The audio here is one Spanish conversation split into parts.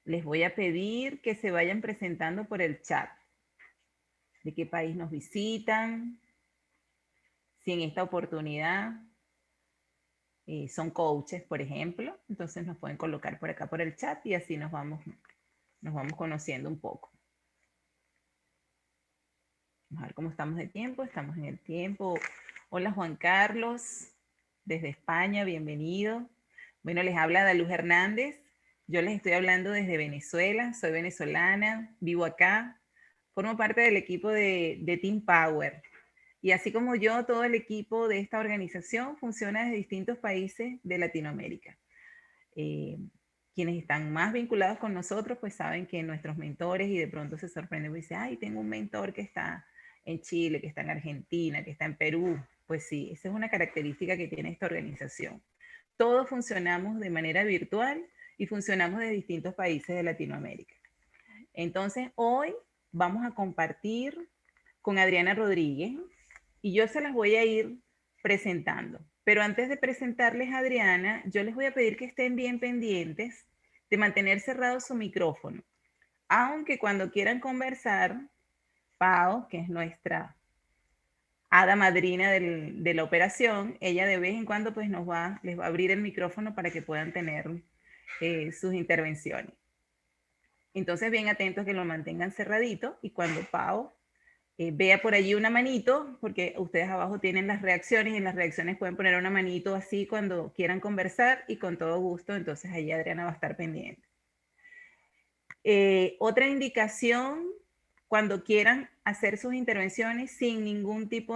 les voy a pedir que se vayan presentando por el chat. ¿De qué país nos visitan? Si en esta oportunidad son coaches, por ejemplo, entonces nos pueden colocar por acá por el chat y así nos vamos conociendo un poco. Vamos a ver cómo estamos de tiempo. Estamos en el tiempo. Hola Juan Carlos, desde España, bienvenido. Bueno, les habla Daluz Hernández. Yo les estoy hablando desde Venezuela, soy venezolana, vivo acá, formo parte del equipo de Team Power. Y así como yo, todo el equipo de esta organización funciona desde distintos países de Latinoamérica. Eh, quienes están más vinculados con nosotros, pues saben que nuestros mentores y de pronto se sorprenden y dicen, ay, tengo un mentor que está en Chile, que está en Argentina, que está en Perú. Pues sí, esa es una característica que tiene esta organización. Todos funcionamos de manera virtual y funcionamos de distintos países de Latinoamérica. Entonces, hoy vamos a compartir con Adriana Rodríguez y yo se las voy a ir presentando. Pero antes de presentarles a Adriana, yo les voy a pedir que estén bien pendientes de mantener cerrado su micrófono. Aunque cuando quieran conversar, Pau, que es nuestra hada madrina de la operación, ella de vez en cuando pues les va a abrir el micrófono para que puedan tener sus intervenciones. Entonces, bien atentos que lo mantengan cerradito y cuando Pau vea por allí una manito, porque ustedes abajo tienen las reacciones y en las reacciones pueden poner una manito así cuando quieran conversar y con todo gusto, entonces ahí Adriana va a estar pendiente. Otra indicación, cuando quieran hacer sus intervenciones sin ningún tipo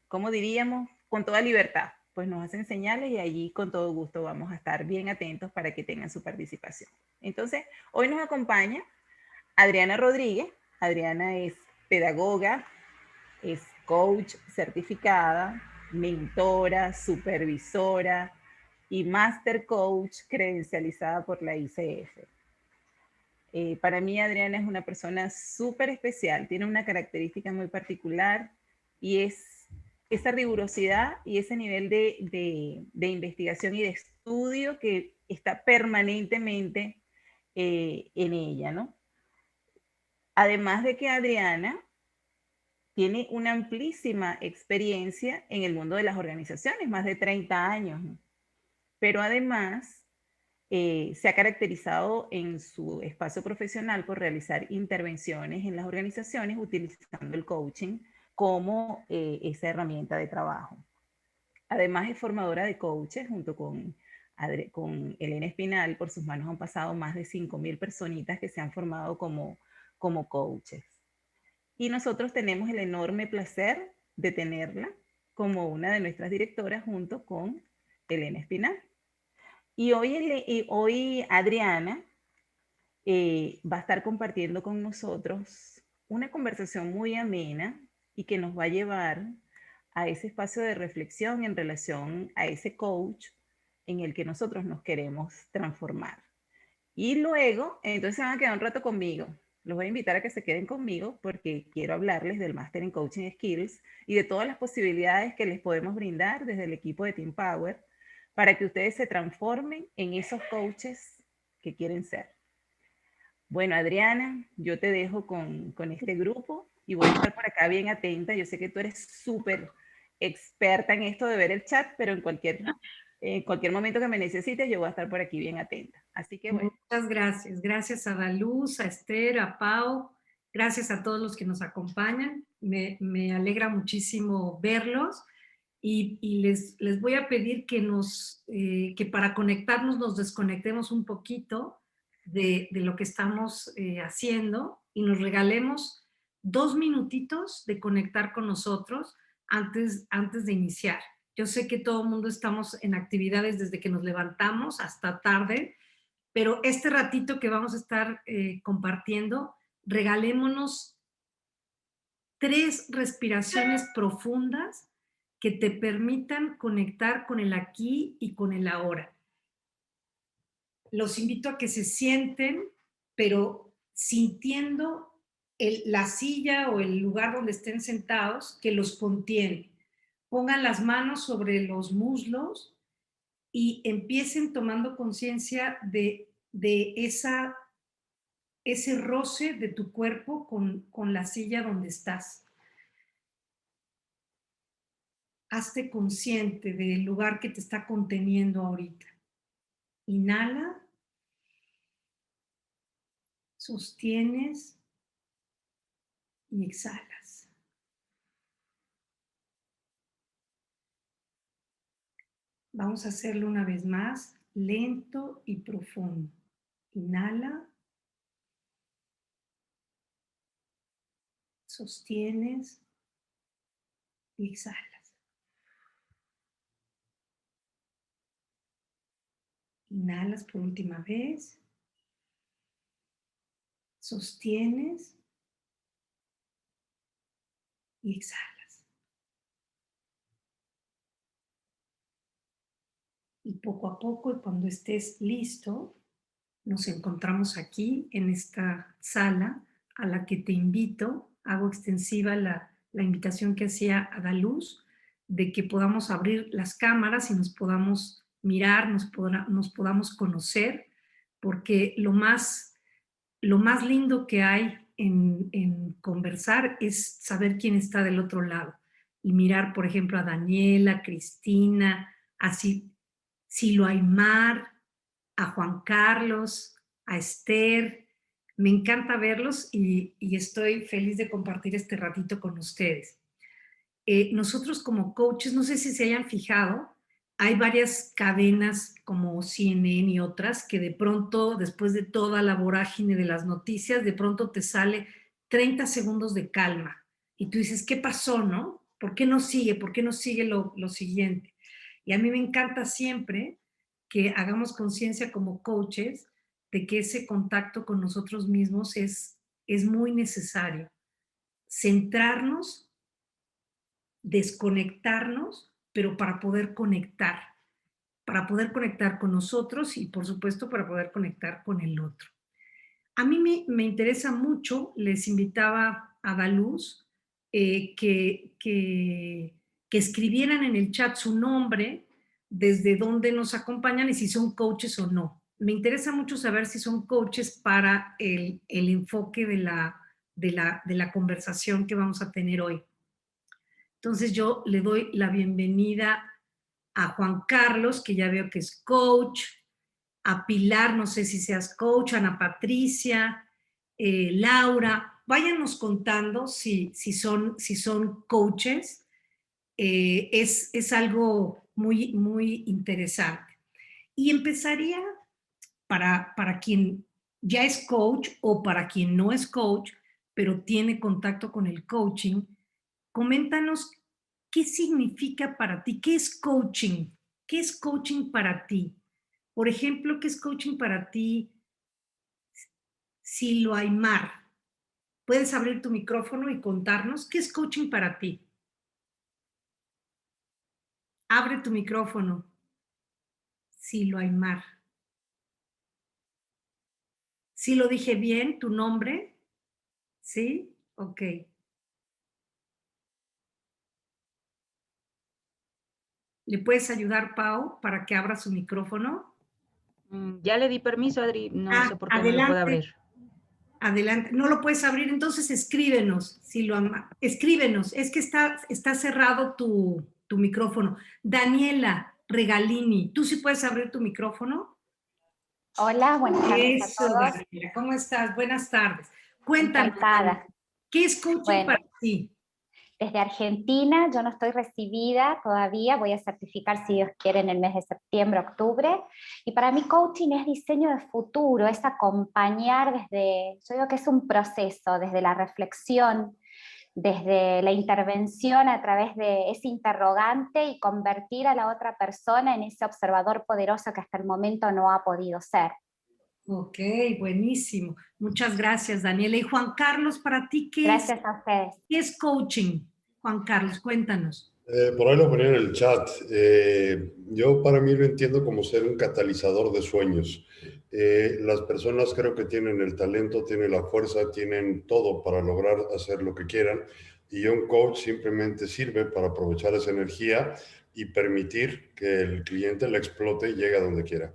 ¿cómo diríamos? Con toda libertad, pues nos hacen señales y allí con todo gusto vamos a estar bien atentos para que tengan su participación. Entonces, hoy nos acompaña Adriana Rodríguez. Adriana es pedagoga, es coach certificada, mentora, supervisora y master coach credencializada por la ICF. Para mí Adriana es una persona súper especial, tiene una característica muy particular y es esa rigurosidad y ese nivel de investigación y de estudio que está permanentemente en ella, ¿no? Además de que Adriana tiene una amplísima experiencia en el mundo de las organizaciones, más de 30 años, ¿no? Pero además se ha caracterizado en su espacio profesional por realizar intervenciones en las organizaciones utilizando el coaching como esa herramienta de trabajo. Además es formadora de coaches junto con Elena Espinal. Por sus manos han pasado más de 5.000 personitas que se han formado como coaches. Y nosotros tenemos el enorme placer de tenerla como una de nuestras directoras junto con Elena Espinal. Y hoy Adriana va a estar compartiendo con nosotros una conversación muy amena y que nos va a llevar a ese espacio de reflexión en relación a ese coach en el que nosotros nos queremos transformar. Y luego, entonces se van a quedar un rato conmigo. Los voy a invitar a que se queden conmigo porque quiero hablarles del Máster en Coaching Skills y de todas las posibilidades que les podemos brindar desde el equipo de Team Power para que ustedes se transformen en esos coaches que quieren ser. Bueno, Adriana, yo te dejo con este grupo y voy a estar por acá bien atenta. Yo sé que tú eres súper experta en esto de ver el chat, pero en cualquier momento que me necesites, yo voy a estar por aquí bien atenta. Así que bueno. Muchas gracias. Gracias a Daluz, a Esther, a Pau. Gracias a todos los que nos acompañan. Me alegra muchísimo verlos y les voy a pedir que para conectarnos nos desconectemos un poquito de lo que estamos haciendo y nos regalemos 2 minutitos de conectar con nosotros antes de iniciar. Yo sé que todo el mundo estamos en actividades desde que nos levantamos hasta tarde, pero este ratito que vamos a estar compartiendo, regalémonos 3 respiraciones profundas que te permitan conectar con el aquí y con el ahora. Los invito a que se sienten, pero sintiendo la silla o el lugar donde estén sentados que los contiene. Pongan las manos sobre los muslos y empiecen tomando conciencia de ese roce de tu cuerpo con la silla donde estás. Hazte consciente del lugar que te está conteniendo ahorita. Inhala, sostienes y exhalas. Vamos a hacerlo una vez más, lento y profundo. Inhala, sostienes y exhalas. Inhalas por última vez, sostienes y exhalas. Y poco a poco, y cuando estés listo, nos encontramos aquí en esta sala a la que te invito. Hago extensiva la invitación que hacía Adaluz, de que podamos abrir las cámaras y nos podamos mirar, nos podamos conocer, porque lo más lindo que hay en conversar es saber quién está del otro lado y mirar, por ejemplo, a Daniela, Cristina, a Silo Aymar, a Juan Carlos, a Esther. Me encanta verlos y estoy feliz de compartir este ratito con ustedes. Nosotros como coaches, no sé si se hayan fijado, hay varias cadenas como CNN y otras que de pronto, después de toda la vorágine de las noticias, de pronto te sale 30 segundos de calma y tú dices, ¿qué pasó, no? ¿Por qué no sigue? ¿Por qué no sigue lo siguiente? Y a mí me encanta siempre que hagamos conciencia como coaches de que ese contacto con nosotros mismos es muy necesario. Centrarnos, desconectarnos, pero para poder conectar con nosotros y por supuesto para poder conectar con el otro. A mí me interesa mucho, les invitaba a Daluz que escribieran en el chat su nombre, desde dónde nos acompañan y si son coaches o no. Me interesa mucho saber si son coaches para el enfoque de la conversación que vamos a tener hoy. Entonces yo le doy la bienvenida a Juan Carlos, que ya veo que es coach, a Pilar, no sé si seas coach, Ana Patricia, Laura, váyanos contando si son coaches. Es algo muy, muy interesante. Y empezaría para quien ya es coach o para quien no es coach, pero tiene contacto con el coaching. Coméntanos qué significa para ti, qué es coaching, qué es coaching para ti. Por ejemplo, ¿qué es coaching para ti, Silo Aymar? ¿Puedes abrir tu micrófono y contarnos qué es coaching para ti? Abre tu micrófono, Silo Aymar. ¿Sí lo dije bien, tu nombre? ¿Sí? Ok. ¿Le puedes ayudar, Pau, para que abra su micrófono? Ya le di permiso, Adri, no sé por qué no lo puedo abrir. Adelante, no lo puedes abrir, entonces escríbenos, escríbenos, es que está cerrado tu micrófono. Daniela Regalini, ¿tú sí puedes abrir tu micrófono? Hola, buenas tardes a todos. Daniela, ¿cómo estás? Buenas tardes. Cuéntame, Encantada. ¿qué es coaching para ti? Desde Argentina, yo no estoy recibida todavía, voy a certificar si Dios quiere en el mes de septiembre, octubre, y para mí coaching es diseño de futuro, es acompañar yo digo que es un proceso, desde la reflexión, desde la intervención a través de ese interrogante y convertir a la otra persona en ese observador poderoso que hasta el momento no ha podido ser. Ok, buenísimo. Muchas gracias, Daniela. Y Juan Carlos, ¿para ti Gracias a ustedes. ¿Qué es coaching? Juan Carlos, cuéntanos. Por ahí lo ponía en el chat. Yo para mí lo entiendo como ser un catalizador de sueños. Las personas creo que tienen el talento, tienen la fuerza, tienen todo para lograr hacer lo que quieran. Y un coach simplemente sirve para aprovechar esa energía y permitir que el cliente la explote y llegue a donde quiera.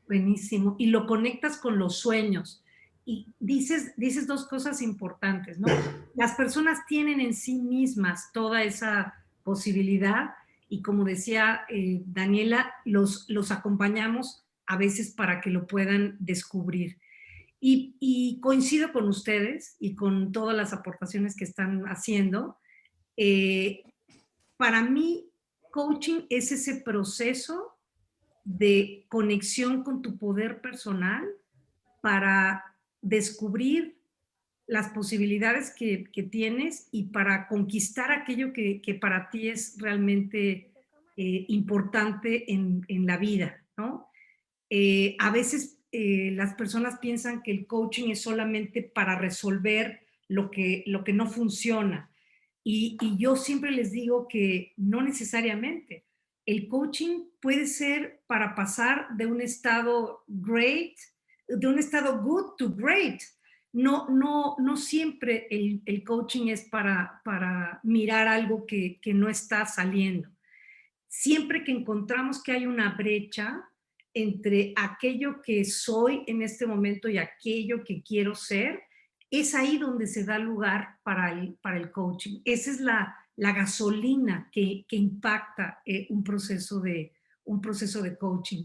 Buenísimo. Y lo conectas con los sueños. Y dices dos cosas importantes, ¿no? Las personas tienen en sí mismas toda esa posibilidad y como decía Daniela, los acompañamos a veces para que lo puedan descubrir. Y coincido con ustedes y con todas las aportaciones que están haciendo. Para mí, coaching es ese proceso de conexión con tu poder personal para descubrir las posibilidades que tienes y para conquistar aquello que para ti es realmente importante en la vida, ¿no? A veces las personas piensan que el coaching es solamente para resolver lo que no funciona. Y yo siempre les digo que no necesariamente. El coaching puede ser para pasar de un estado great, de un estado good to great. No siempre el coaching es para mirar algo que no está saliendo. Siempre que encontramos que hay una brecha entre aquello que soy en este momento y aquello que quiero ser, es ahí donde se da lugar para el coaching. Esa es la gasolina que impacta un proceso de coaching.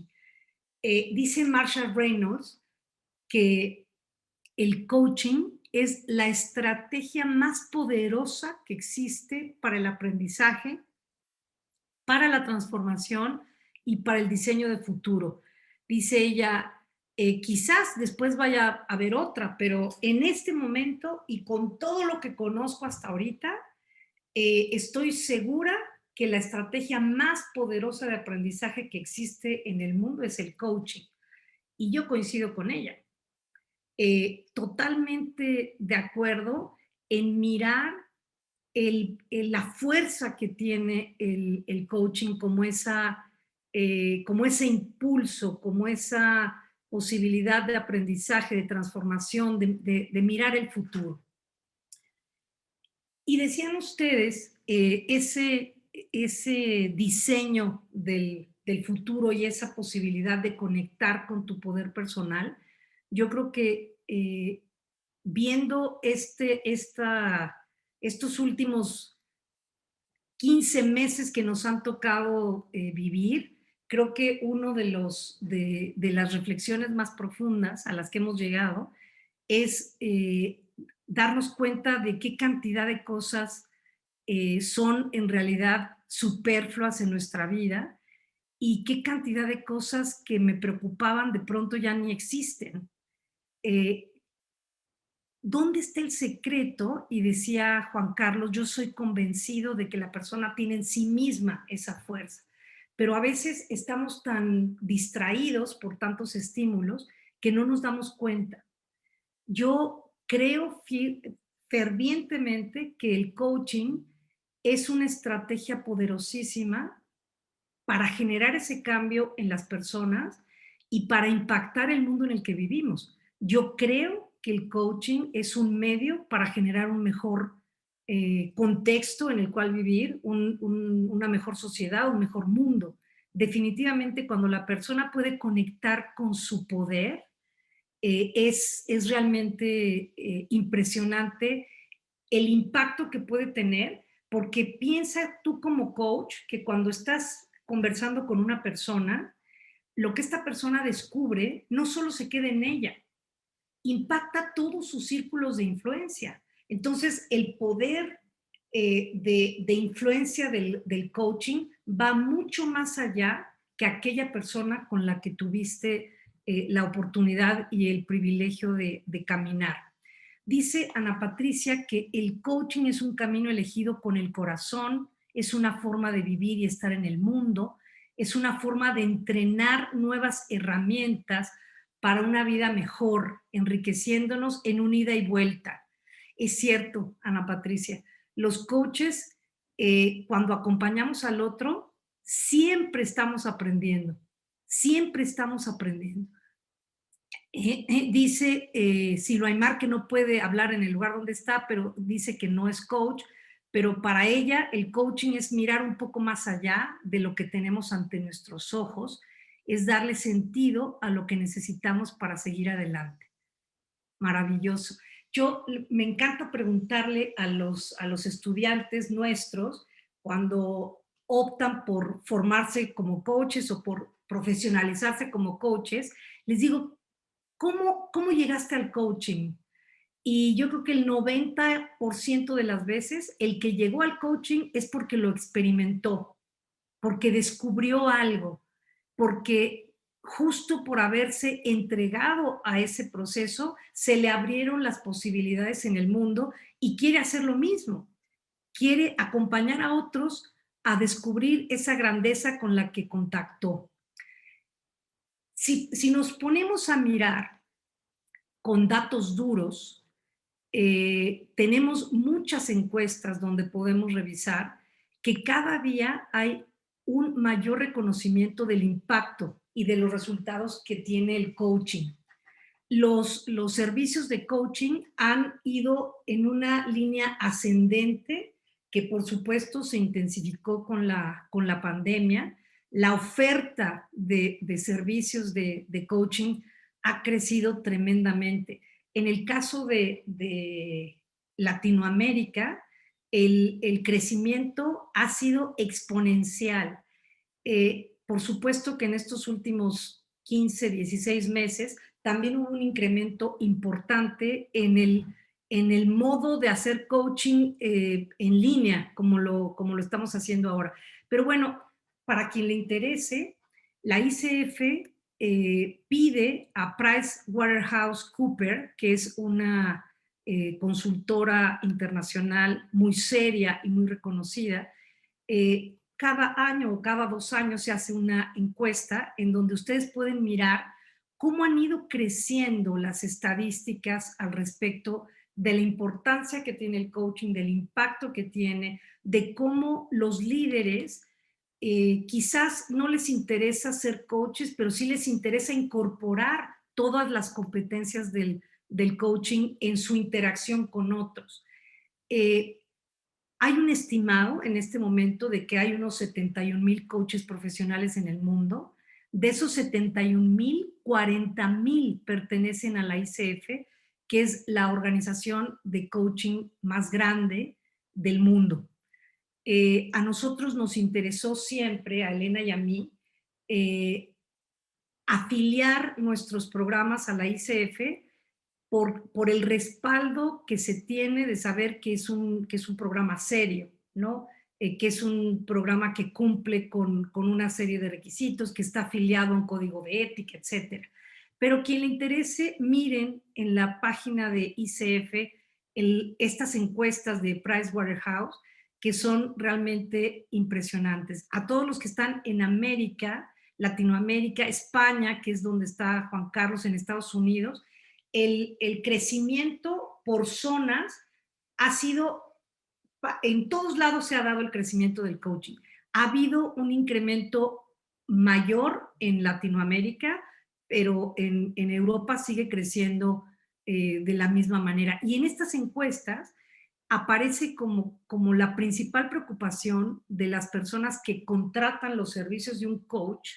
Dice Marsha Reynolds que el coaching es la estrategia más poderosa que existe para el aprendizaje, para la transformación y para el diseño de futuro. Dice ella, quizás después vaya a haber otra, pero en este momento y con todo lo que conozco hasta ahorita, estoy segura que la estrategia más poderosa de aprendizaje que existe en el mundo es el coaching. Y yo coincido con ella. Totalmente de acuerdo en mirar la fuerza que tiene el coaching como ese impulso, como esa posibilidad de aprendizaje, de transformación, de mirar el futuro. Y decían ustedes, ese diseño del futuro y esa posibilidad de conectar con tu poder personal, yo creo que viendo estos últimos 15 meses que nos han tocado vivir, creo que uno de las reflexiones más profundas a las que hemos llegado es darnos cuenta de qué cantidad de cosas son en realidad superfluas en nuestra vida y qué cantidad de cosas que me preocupaban de pronto ya ni existen. ¿Dónde está el secreto? Y decía Juan Carlos, yo soy convencido de que la persona tiene en sí misma esa fuerza, pero a veces estamos tan distraídos por tantos estímulos que no nos damos cuenta. Yo creo fervientemente que el coaching es una estrategia poderosísima para generar ese cambio en las personas y para impactar el mundo en el que vivimos. Yo creo que el coaching es un medio para generar un mejor contexto en el cual vivir, una mejor sociedad, un mejor mundo. Definitivamente, cuando la persona puede conectar con su poder, es realmente impresionante el impacto que puede tener, porque piensa tú como coach que cuando estás conversando con una persona, lo que esta persona descubre no solo se queda en ella, impacta todos sus círculos de influencia. Entonces, el poder de influencia del coaching va mucho más allá que aquella persona con la que tuviste la oportunidad y el privilegio de caminar. Dice Ana Patricia que el coaching es un camino elegido con el corazón, es una forma de vivir y estar en el mundo, es una forma de entrenar nuevas herramientas para una vida mejor, enriqueciéndonos en un ida y vuelta. Es cierto, Ana Patricia, los coaches, cuando acompañamos al otro, siempre estamos aprendiendo, siempre estamos aprendiendo. Dice Silo Aymar que no puede hablar en el lugar donde está, pero dice que no es coach, pero para ella el coaching es mirar un poco más allá de lo que tenemos ante nuestros ojos, es darle sentido a lo que necesitamos para seguir adelante. Maravilloso. Me encanta preguntarle a los estudiantes nuestros cuando optan por formarse como coaches o por profesionalizarse como coaches, les digo, ¿cómo llegaste al coaching? Y yo creo que el 90% de las veces el que llegó al coaching es porque lo experimentó, porque descubrió algo, porque justo por haberse entregado a ese proceso, se le abrieron las posibilidades en el mundo y quiere hacer lo mismo. Quiere acompañar a otros a descubrir esa grandeza con la que contactó. Si nos ponemos a mirar con datos duros, tenemos muchas encuestas donde podemos revisar que cada día hay un mayor reconocimiento del impacto y de los resultados que tiene el coaching. Los servicios de coaching han ido en una línea ascendente que por supuesto se intensificó con la pandemia. La oferta de servicios de coaching ha crecido tremendamente. En el caso de Latinoamérica, el crecimiento ha sido exponencial. Por supuesto que en estos últimos 15, 16 meses también hubo un incremento importante en el modo de hacer coaching en línea, como lo estamos haciendo ahora. Pero bueno, para quien le interese, la ICF pide a PricewaterhouseCoopers, que es una consultora internacional muy seria y muy reconocida, cada año o cada 2 años se hace una encuesta en donde ustedes pueden mirar cómo han ido creciendo las estadísticas al respecto de la importancia que tiene el coaching, del impacto que tiene, de cómo los líderes quizás no les interesa ser coaches, pero sí les interesa incorporar todas las competencias del coaching en su interacción con otros. Hay un estimado en este momento de que hay unos 71,000 coaches profesionales en el mundo. De esos 71,000, 40,000 pertenecen a la ICF, que es la organización de coaching más grande del mundo. A nosotros nos interesó siempre, a Elena y a mí, afiliar nuestros programas a la ICF por el respaldo que se tiene de saber que es un programa serio, ¿no? Que es un programa que cumple con una serie de requisitos, que está afiliado a un código de ética, etc. Pero quien le interese, miren en la página de ICF estas encuestas de Pricewaterhouse, que son realmente impresionantes. A todos los que están en América, Latinoamérica, España, que es donde está Juan Carlos, en Estados Unidos, el crecimiento por zonas ha sido, en todos lados se ha dado el crecimiento del coaching. Ha habido un incremento mayor en Latinoamérica, pero en Europa sigue creciendo de la misma manera. Y en estas encuestas aparece como la principal preocupación de las personas que contratan los servicios de un coach.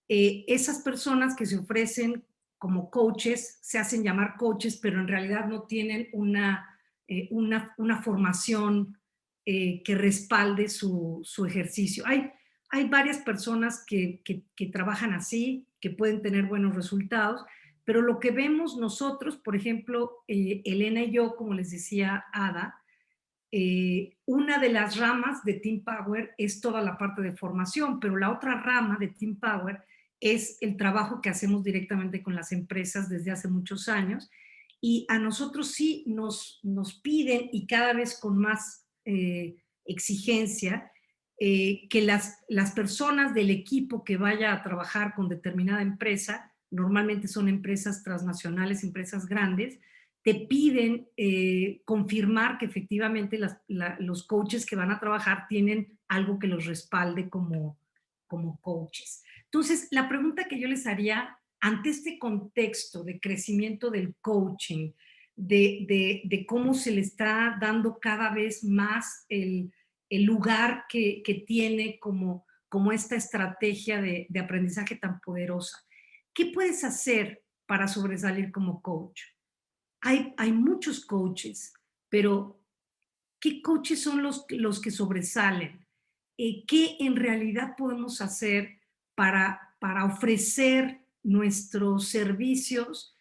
Esas personas que se ofrecen como coaches se hacen llamar coaches, pero en realidad no tienen una formación que respalde su ejercicio. Hay varias personas que trabajan así, que pueden tener buenos resultados, pero lo que vemos nosotros, por ejemplo, Elena y yo, como les decía Ada, una de las ramas de Team Power es toda la parte de formación, pero la otra rama de Team Power es el trabajo que hacemos directamente con las empresas desde hace muchos años, y a nosotros sí nos piden, y cada vez con más exigencia, que las personas del equipo que vaya a trabajar con determinada empresa, normalmente son empresas transnacionales, empresas grandes, te piden confirmar que efectivamente los coaches que van a trabajar tienen algo que los respalde como coaches. Entonces, la pregunta que yo les haría ante este contexto de crecimiento del coaching, de cómo se le está dando cada vez más el lugar que tiene como esta estrategia de aprendizaje tan poderosa. ¿Qué puedes hacer para sobresalir como coach? Hay muchos coaches, pero ¿qué coaches son los que sobresalen? ¿Qué en realidad podemos hacer para ofrecer nuestros servicios,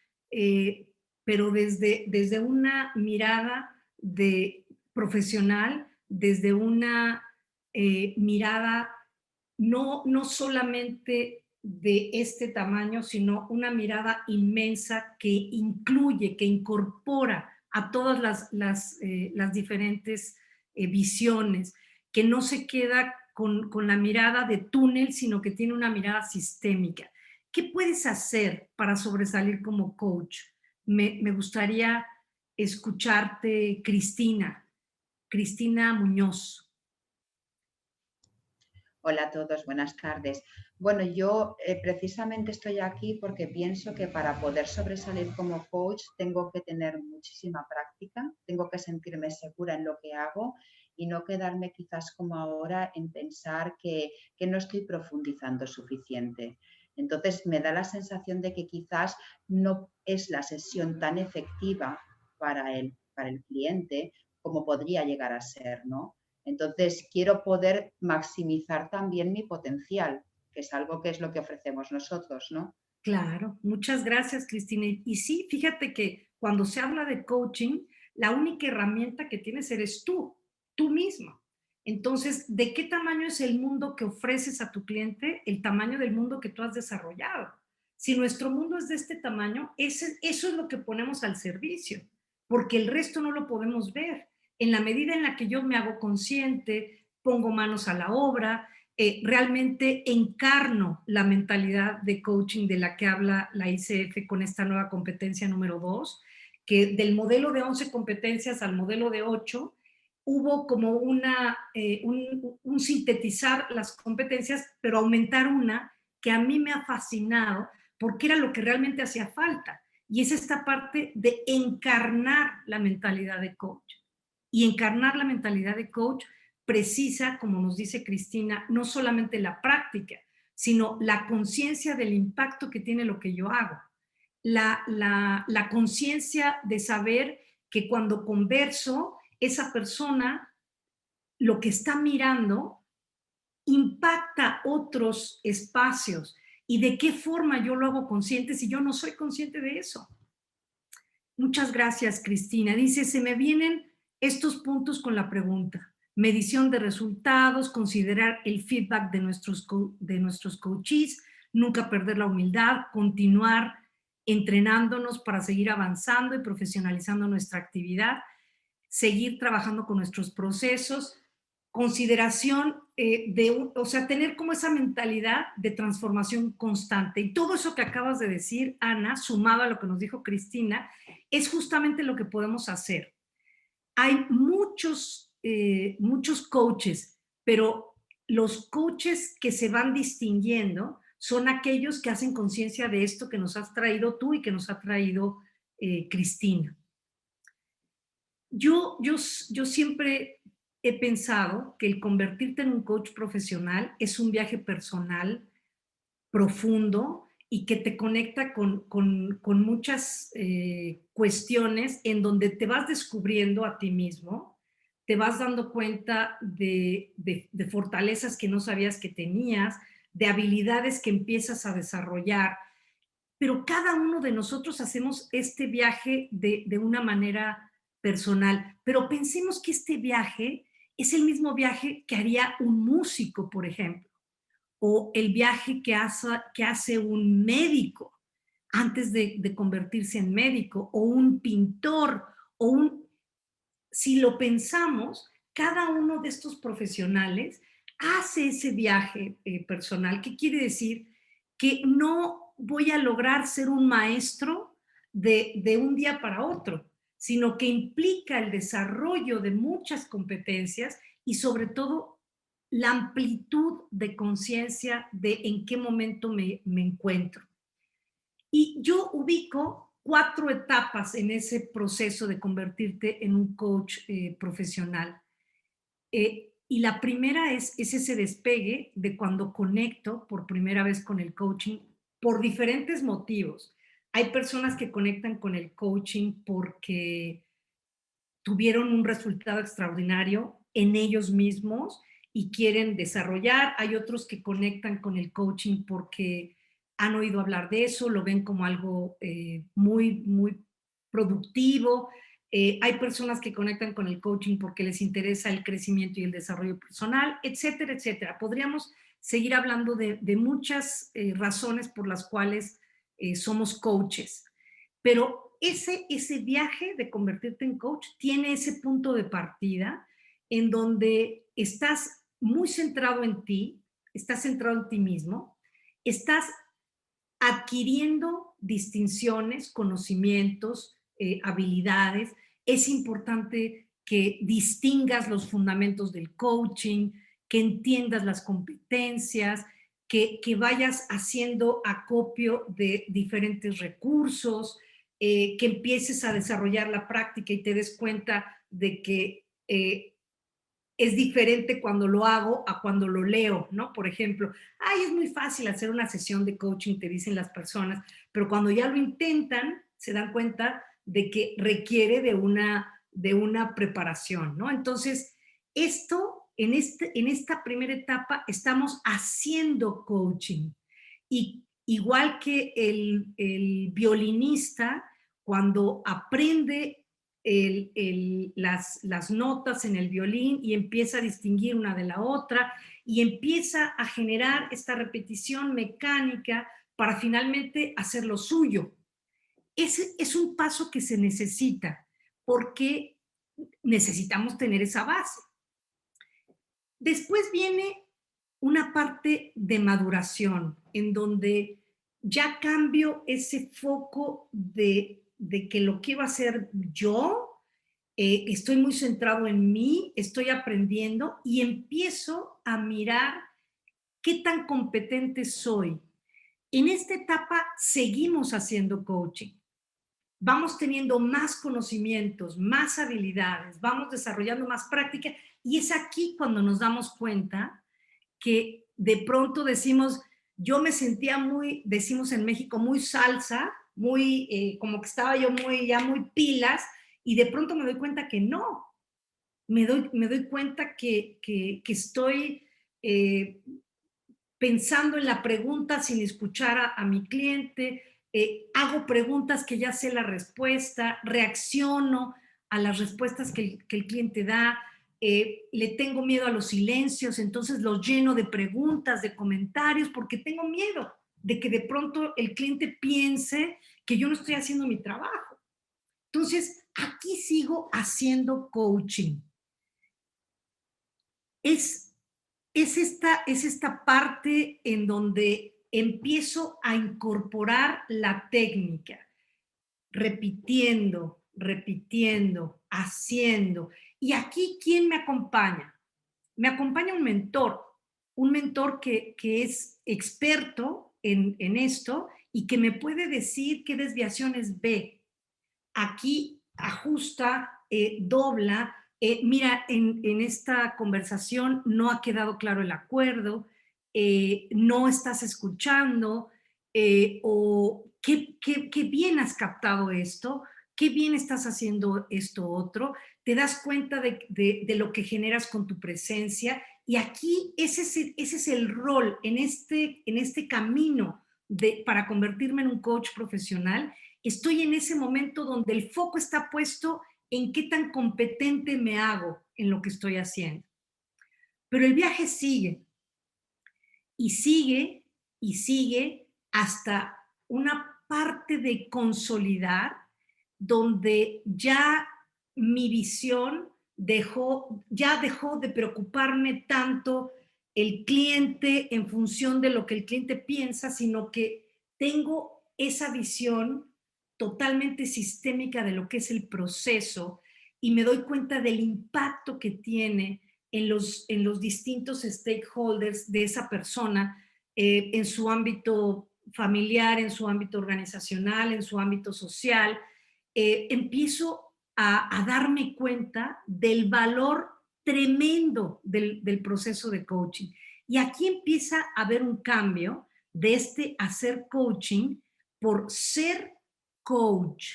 pero desde una mirada profesional, desde una mirada no solamente de este tamaño, sino una mirada inmensa que incluye, que incorpora a todas las diferentes visiones, que no se queda con la mirada de túnel, sino que tiene una mirada sistémica. ¿Qué puedes hacer para sobresalir como coach? Me gustaría escucharte, Cristina Muñoz. Hola a todos, buenas tardes. Bueno, yo precisamente estoy aquí porque pienso que para poder sobresalir como coach tengo que tener muchísima práctica, tengo que sentirme segura en lo que hago y no quedarme quizás como ahora en pensar que no estoy profundizando suficiente. Entonces me da la sensación de que quizás no es la sesión tan efectiva para el cliente como podría llegar a ser, ¿no? Entonces, quiero poder maximizar también mi potencial, que es algo que es lo que ofrecemos nosotros, ¿no? Claro, muchas gracias, Cristina. Y sí, fíjate que cuando se habla de coaching, la única herramienta que tienes eres tú mismo. Entonces, ¿de qué tamaño es el mundo que ofreces a tu cliente? El tamaño del mundo que tú has desarrollado. Si nuestro mundo es de este tamaño, eso es lo que ponemos al servicio, porque el resto no lo podemos ver. En la medida en la que yo me hago consciente, pongo manos a la obra, realmente encarno la mentalidad de coaching de la que habla la ICF con esta nueva competencia número 2, que del modelo de 11 competencias al modelo de 8, hubo como un sintetizar las competencias, pero aumentar una que a mí me ha fascinado porque era lo que realmente hacía falta. Y es esta parte de encarnar la mentalidad de coach. Y encarnar la mentalidad de coach precisa, como nos dice Cristina, no solamente la práctica, sino la conciencia del impacto que tiene lo que yo hago. La conciencia de saber que cuando converso, esa persona lo que está mirando impacta otros espacios. ¿Y de qué forma yo lo hago consciente si yo no soy consciente de eso? Muchas gracias, Cristina. Dice, se me vienen estos puntos con la pregunta. Medición de resultados, considerar el feedback de nuestros coaches, nunca perder la humildad, continuar entrenándonos para seguir avanzando y profesionalizando nuestra actividad, seguir trabajando con nuestros procesos, consideración o sea, tener como esa mentalidad de transformación constante. Y todo eso que acabas de decir, Ana, sumado a lo que nos dijo Cristina, es justamente lo que podemos hacer. Hay muchos coaches, pero los coaches que se van distinguiendo son aquellos que hacen conciencia de esto que nos has traído tú y que nos ha traído Cristina. Yo siempre he pensado que el convertirte en un coach profesional es un viaje personal, profundo, y que te conecta con muchas cuestiones en donde te vas descubriendo a ti mismo, te vas dando cuenta de fortalezas que no sabías que tenías, de habilidades que empiezas a desarrollar, pero cada uno de nosotros hacemos este viaje de una manera personal, pero pensemos que este viaje es el mismo viaje que haría un músico, por ejemplo, o el viaje que hace un médico antes de convertirse en médico, o un pintor, si lo pensamos, cada uno de estos profesionales hace ese viaje personal. ¿Qué quiere decir? Que no voy a lograr ser un maestro de un día para otro, sino que implica el desarrollo de muchas competencias y sobre todo la amplitud de conciencia de en qué momento me encuentro. Y yo ubico 4 etapas en ese proceso de convertirte en un coach profesional. Y la primera es ese despegue de cuando conecto por primera vez con el coaching por diferentes motivos. Hay personas que conectan con el coaching porque tuvieron un resultado extraordinario en ellos mismos y quieren desarrollar. Hay otros que conectan con el coaching porque han oído hablar de eso, lo ven como algo muy, muy productivo. Hay personas que conectan con el coaching porque les interesa el crecimiento y el desarrollo personal, etcétera, etcétera. Podríamos seguir hablando de muchas razones por las cuales somos coaches, pero ese viaje de convertirte en coach tiene ese punto de partida en donde estás muy centrado en ti, estás centrado en ti mismo, estás adquiriendo distinciones, conocimientos, habilidades. Es importante que distingas los fundamentos del coaching, que entiendas las competencias, que vayas haciendo acopio de diferentes recursos, que empieces a desarrollar la práctica y te des cuenta de que es diferente cuando lo hago a cuando lo leo, ¿no? Por ejemplo, ay, es muy fácil hacer una sesión de coaching, te dicen las personas, pero cuando ya lo intentan, se dan cuenta de que requiere de una preparación, ¿no? Entonces, esto, en esta primera etapa, estamos haciendo coaching. Y igual que el violinista, cuando aprende las notas en el violín y empieza a distinguir una de la otra y empieza a generar esta repetición mecánica para finalmente hacer lo suyo. Ese es un paso que se necesita porque necesitamos tener esa base. Después viene una parte de maduración en donde ya cambio ese foco de que lo quiero hacer yo, estoy muy centrado en mí, estoy aprendiendo y empiezo a mirar qué tan competente soy. En esta etapa seguimos haciendo coaching. Vamos teniendo más conocimientos, más habilidades, vamos desarrollando más práctica y es aquí cuando nos damos cuenta que de pronto decimos, yo me sentía muy, decimos en México, muy salsa, muy, como que estaba yo ya muy pilas, y de pronto me doy cuenta que no. Me doy cuenta que estoy pensando en la pregunta sin escuchar a mi cliente, hago preguntas que ya sé la respuesta, reacciono a las respuestas que el cliente da, le tengo miedo a los silencios, entonces los lleno de preguntas, de comentarios, porque tengo miedo de que de pronto el cliente piense que yo no estoy haciendo mi trabajo. Entonces, aquí sigo haciendo coaching. Es esta parte en donde empiezo a incorporar la técnica, repitiendo, haciendo. Y aquí, ¿quién me acompaña? Me acompaña un mentor que es experto en esto y que me puede decir qué desviaciones ve. Aquí ajusta, dobla. Mira, en esta conversación no ha quedado claro el acuerdo, no estás escuchando, o qué bien has captado esto, qué bien estás haciendo esto otro, te das cuenta de lo que generas con tu presencia y aquí ese es el rol en este camino para convertirme en un coach profesional. Estoy en ese momento donde el foco está puesto en qué tan competente me hago en lo que estoy haciendo. Pero el viaje sigue y sigue y sigue hasta una parte de consolidar donde ya mi visión ya dejó de preocuparme tanto el cliente en función de lo que el cliente piensa, sino que tengo esa visión totalmente sistémica de lo que es el proceso y me doy cuenta del impacto que tiene en los distintos stakeholders de esa persona, en su ámbito familiar, en su ámbito organizacional, en su ámbito social, empiezo a darme cuenta del valor tremendo del proceso de coaching. Y aquí empieza a haber un cambio de hacer coaching por ser coach.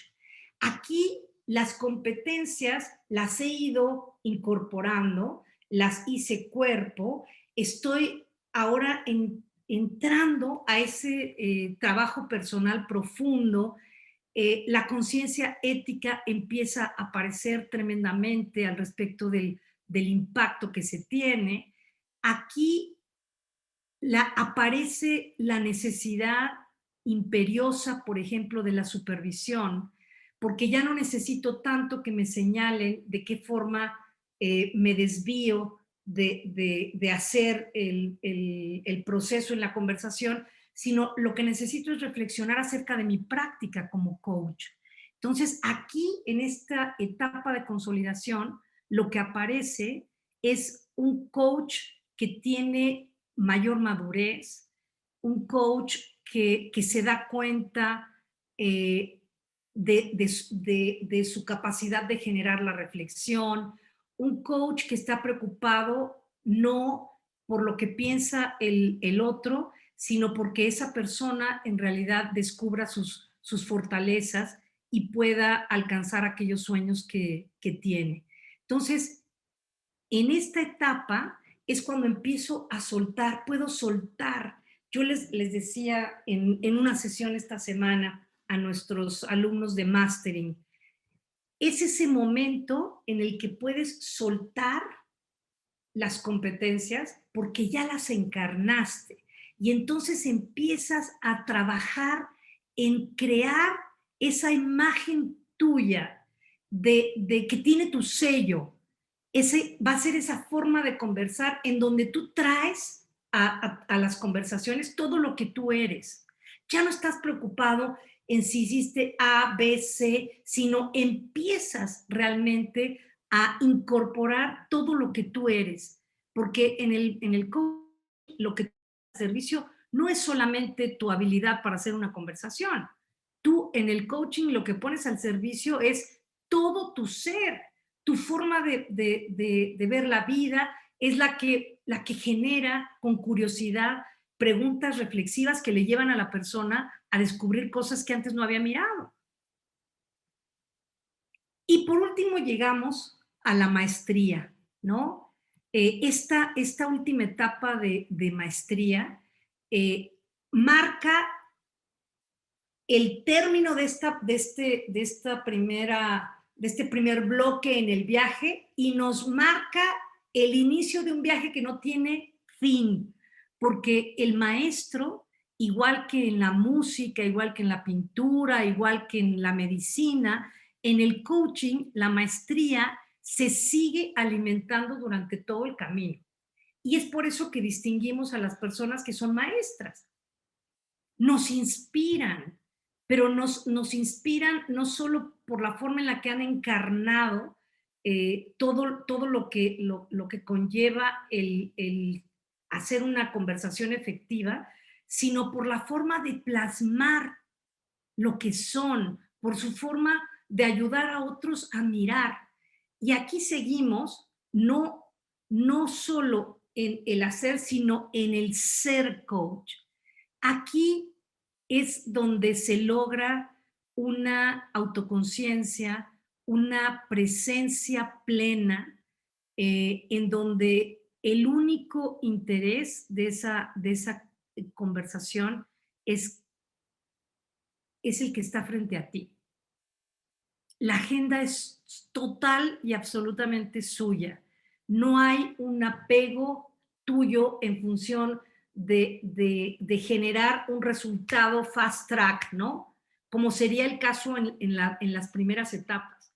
Aquí las competencias las he ido incorporando, las hice cuerpo, estoy ahora entrando a ese trabajo personal profundo. La conciencia ética empieza a aparecer tremendamente al respecto del impacto que se tiene. Aquí aparece la necesidad imperiosa, por ejemplo, de la supervisión, porque ya no necesito tanto que me señalen de qué forma me desvío de hacer el proceso en la conversación, sino lo que necesito es reflexionar acerca de mi práctica como coach. Entonces, aquí, en esta etapa de consolidación, lo que aparece es un coach que tiene mayor madurez, un coach que se da cuenta de su capacidad de generar la reflexión, un coach que está preocupado no por lo que piensa el otro, sino porque esa persona en realidad descubra sus fortalezas y pueda alcanzar aquellos sueños que tiene. Entonces, en esta etapa es cuando empiezo a soltar, puedo soltar. Yo les decía en una sesión esta semana a nuestros alumnos de Mastering, es ese momento en el que puedes soltar las competencias porque ya las encarnaste y entonces empiezas a trabajar en crear esa imagen tuya de que tiene tu sello. Ese va a ser esa forma de conversar en donde tú traes a las conversaciones todo lo que tú eres. Ya no estás preocupado en si hiciste A, B, C, sino empiezas realmente a incorporar todo lo que tú eres. Porque en el coaching, lo que te da servicio no es solamente tu habilidad para hacer una conversación. Tú en el coaching lo que pones al servicio es todo tu ser. Tu forma de ver la vida es la que genera con curiosidad preguntas reflexivas que le llevan a la persona a descubrir cosas que antes no había mirado. Y por último llegamos a la maestría, ¿no? Esta última etapa de maestría marca el término de este primer bloque en el viaje y nos marca el inicio de un viaje que no tiene fin, porque el maestro, igual que en la música, igual que en la pintura, igual que en la medicina, en el coaching, la maestría se sigue alimentando durante todo el camino. Y es por eso que distinguimos a las personas que son maestras. Nos inspiran, pero nos inspiran no solo por la forma en la que han encarnado todo lo que conlleva el hacer una conversación efectiva, sino por la forma de plasmar lo que son, por su forma de ayudar a otros a mirar. Y aquí seguimos, no solo en el hacer, sino en el ser coach. Aquí es donde se logra una autoconciencia, una presencia plena, en donde el único interés de esa conversación es el que está frente a ti. La agenda es total y absolutamente suya. No hay un apego tuyo en función de generar un resultado fast track, ¿no? Como sería el caso en las primeras etapas.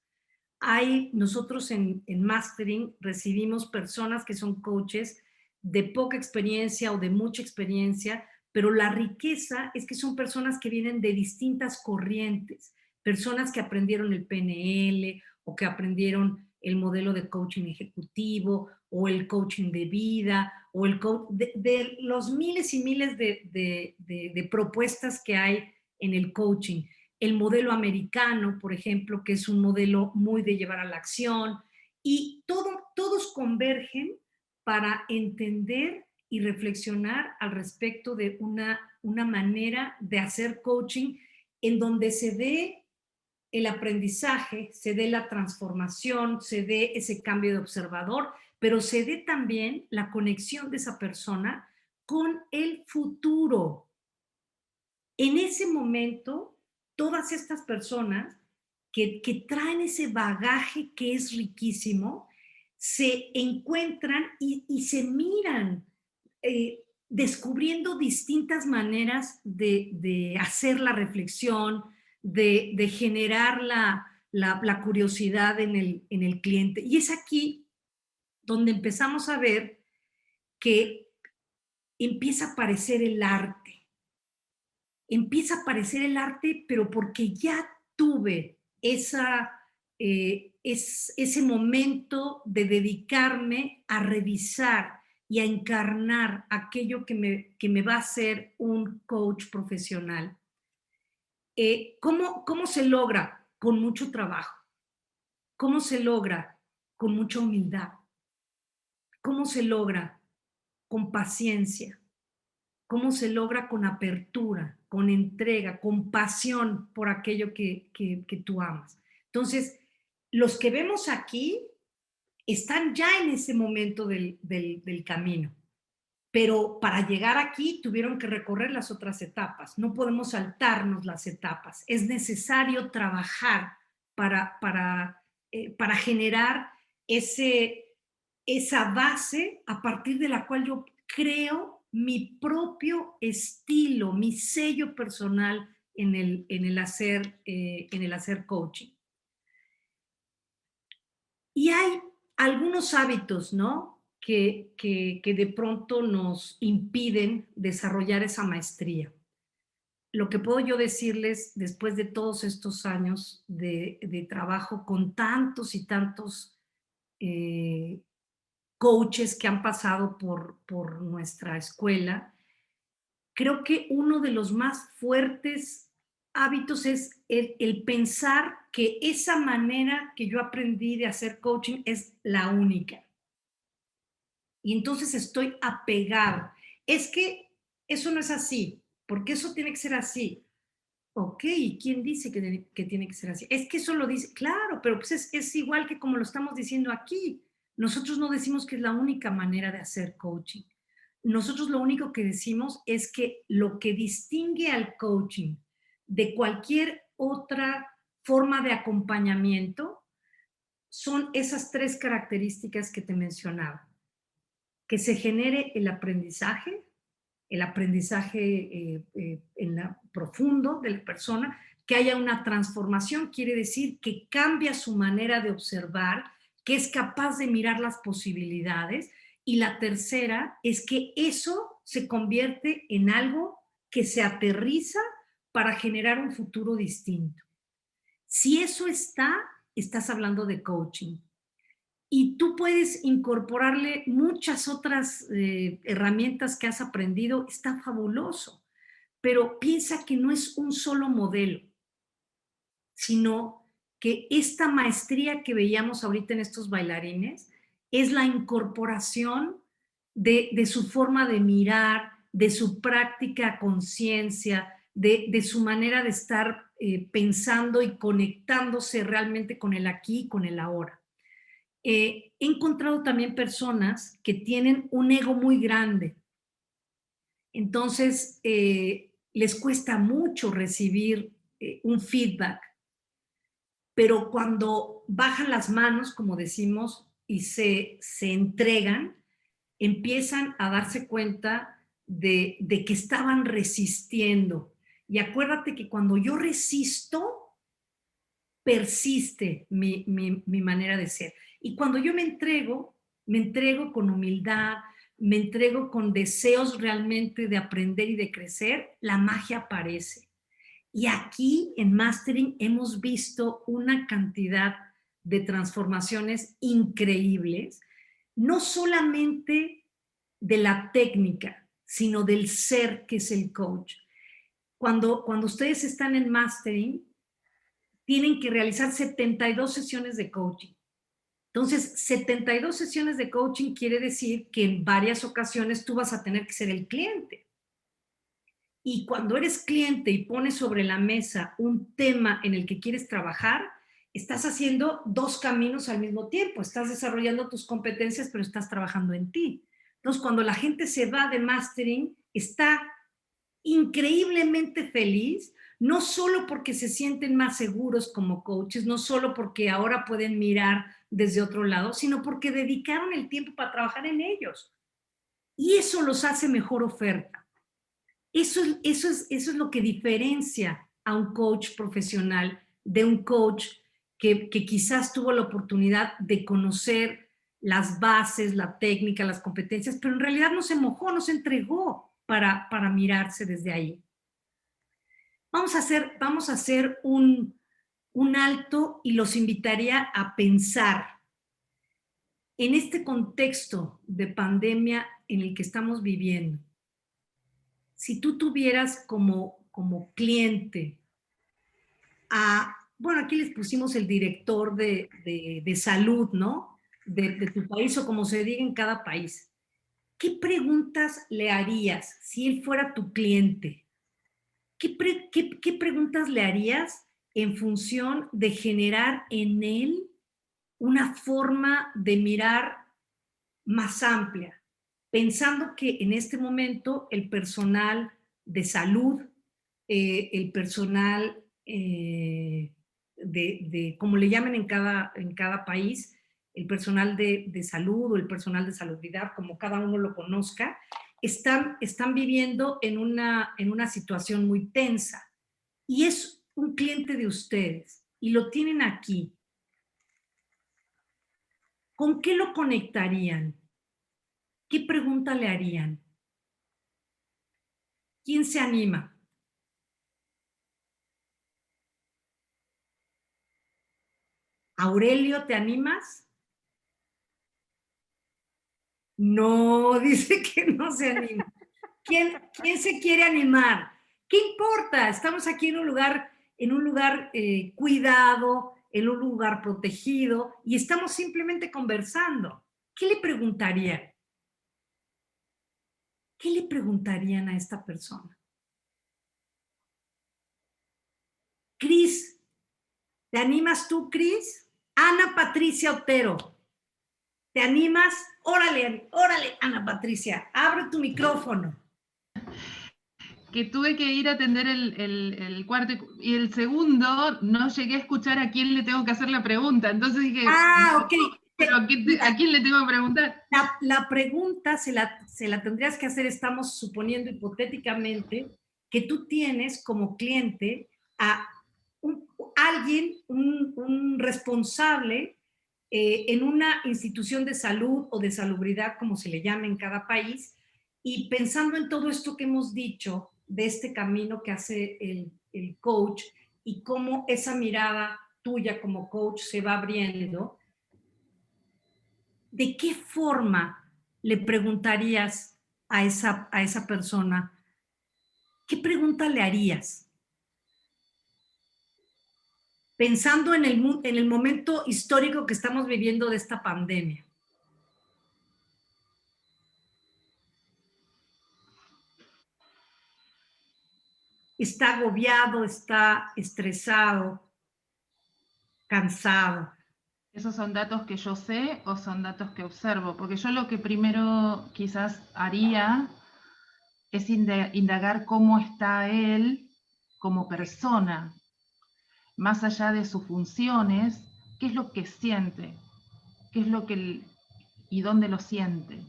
Nosotros en Mastering recibimos personas que son coaches de poca experiencia o de mucha experiencia, pero la riqueza es que son personas que vienen de distintas corrientes, personas que aprendieron el PNL o que aprendieron el modelo de coaching ejecutivo o el coaching de vida o el de los miles y miles de propuestas que hay en el coaching. El modelo americano, por ejemplo, que es un modelo muy de llevar a la acción, y todos convergen para entender y reflexionar al respecto de una manera de hacer coaching en donde se dé el aprendizaje, se dé la transformación, se dé ese cambio de observador, pero se dé también la conexión de esa persona con el futuro. En ese momento, todas estas personas que traen ese bagaje que es riquísimo, se encuentran y se miran descubriendo distintas maneras de hacer la reflexión, de generar la curiosidad en el cliente. Y es aquí donde empezamos a ver que empieza a aparecer el arte. Empieza a aparecer el arte, pero porque ya tuve ese momento de dedicarme a revisar y a encarnar aquello que me va a hacer un coach profesional. ¿Cómo se logra? Con mucho trabajo. ¿Cómo se logra? Con mucha humildad. ¿Cómo se logra? Con paciencia. ¿Cómo se logra? Con apertura, con entrega, con pasión por aquello que tú amas. Entonces, los que vemos aquí están ya en ese momento del camino, pero para llegar aquí tuvieron que recorrer las otras etapas. No podemos saltarnos las etapas. Es necesario trabajar para generar esa base a partir de la cual yo creo mi propio estilo, mi sello personal en el hacer coaching. Y hay algunos hábitos, ¿no?, que de pronto nos impiden desarrollar esa maestría. Lo que puedo yo decirles después de todos estos años de trabajo con tantos y tantos coaches que han pasado por nuestra escuela, creo que uno de los más fuertes hábitos es el pensar que esa manera que yo aprendí de hacer coaching es la única. Y entonces estoy apegado. Es que eso no es así, porque eso tiene que ser así. Ok, ¿quién dice que tiene que ser así? Es que eso lo dice, claro, pero pues es igual que como lo estamos diciendo aquí. Nosotros no decimos que es la única manera de hacer coaching. Nosotros lo único que decimos es que lo que distingue al coaching de cualquier otra forma de acompañamiento son esas tres características que te mencionaba. Que se genere el aprendizaje profundo de la persona, que haya una transformación, quiere decir que cambia su manera de observar, que es capaz de mirar las posibilidades, y la tercera es que eso se convierte en algo que se aterriza para generar un futuro distinto. Si eso estás hablando de coaching. Y tú puedes incorporarle muchas otras herramientas que has aprendido, está fabuloso. Pero piensa que no es un solo modelo, sino que esta maestría que veíamos ahorita en estos bailarines es la incorporación de su forma de mirar, de su práctica a conciencia, de su manera de estar pensando y conectándose realmente con el aquí y con el ahora. He encontrado también personas que tienen un ego muy grande. Entonces, les cuesta mucho recibir un feedback, pero cuando bajan las manos, como decimos, y se entregan, empiezan a darse cuenta de que estaban resistiendo. Y acuérdate que cuando yo resisto, persiste mi manera de ser. Y cuando yo me entrego con humildad, me entrego con deseos realmente de aprender y de crecer, la magia aparece. Y aquí en Mastering hemos visto una cantidad de transformaciones increíbles, no solamente de la técnica, sino del ser que es el coach. Cuando ustedes están en mastering, tienen que realizar 72 sesiones de coaching. Entonces, 72 sesiones de coaching quiere decir que en varias ocasiones tú vas a tener que ser el cliente. Y cuando eres cliente y pones sobre la mesa un tema en el que quieres trabajar, estás haciendo dos caminos al mismo tiempo. Estás desarrollando tus competencias, pero estás trabajando en ti. Entonces, cuando la gente se va de mastering, está increíblemente feliz, no solo porque se sienten más seguros como coaches, no solo porque ahora pueden mirar desde otro lado, sino porque dedicaron el tiempo para trabajar en ellos. Y eso los hace mejor oferta. Eso es lo que diferencia a un coach profesional de un coach que quizás tuvo la oportunidad de conocer las bases, la técnica, las competencias, pero en realidad no se mojó, no se entregó para mirarse desde ahí. Vamos a hacer un alto y los invitaría a pensar en este contexto de pandemia en el que estamos viviendo. Si tú tuvieras como cliente bueno, aquí les pusimos el director de salud, ¿no? De tu país o como se diga en cada país. ¿Qué preguntas le harías si él fuera tu cliente? ¿Qué preguntas le harías en función de generar en él una forma de mirar más amplia? Pensando que en este momento el personal de salud, el personal como le llamen en cada país, el personal de salud o el personal de salubridad, como cada uno lo conozca, están viviendo en una situación muy tensa. Y es un cliente de ustedes y lo tienen aquí. ¿Con qué lo conectarían? ¿Qué pregunta le harían? ¿Quién se anima? Aurelio, ¿te animas? No, dice que no se anima. ¿Quién se quiere animar? ¿Qué importa? Estamos aquí en un lugar cuidado, en un lugar protegido y estamos simplemente conversando. ¿Qué le preguntarían? ¿Qué le preguntarían a esta persona? Cris, ¿te animas tú, Cris? Ana Patricia Otero, ¿te animas? Órale, Ana Patricia, abre tu micrófono. Que tuve que ir a atender el cuarto y el segundo no llegué a escuchar a quién le tengo que hacer la pregunta, entonces dije, ok. ¿Pero a quién le tengo que preguntar? La pregunta se la tendrías que hacer, estamos suponiendo hipotéticamente, que tú tienes como cliente a alguien, un responsable en una institución de salud o de salubridad, como se le llame en cada país, y pensando en todo esto que hemos dicho, de este camino que hace el coach y cómo esa mirada tuya como coach se va abriendo, ¿de qué forma le preguntarías a esa persona? ¿Qué pregunta le harías? Pensando en el momento histórico que estamos viviendo de esta pandemia. Está agobiado, está estresado, cansado. ¿Esos son datos que yo sé o son datos que observo? Porque yo lo que primero quizás haría es indagar cómo está él como persona, más allá de sus funciones, qué es lo que siente, qué es lo que y dónde lo siente,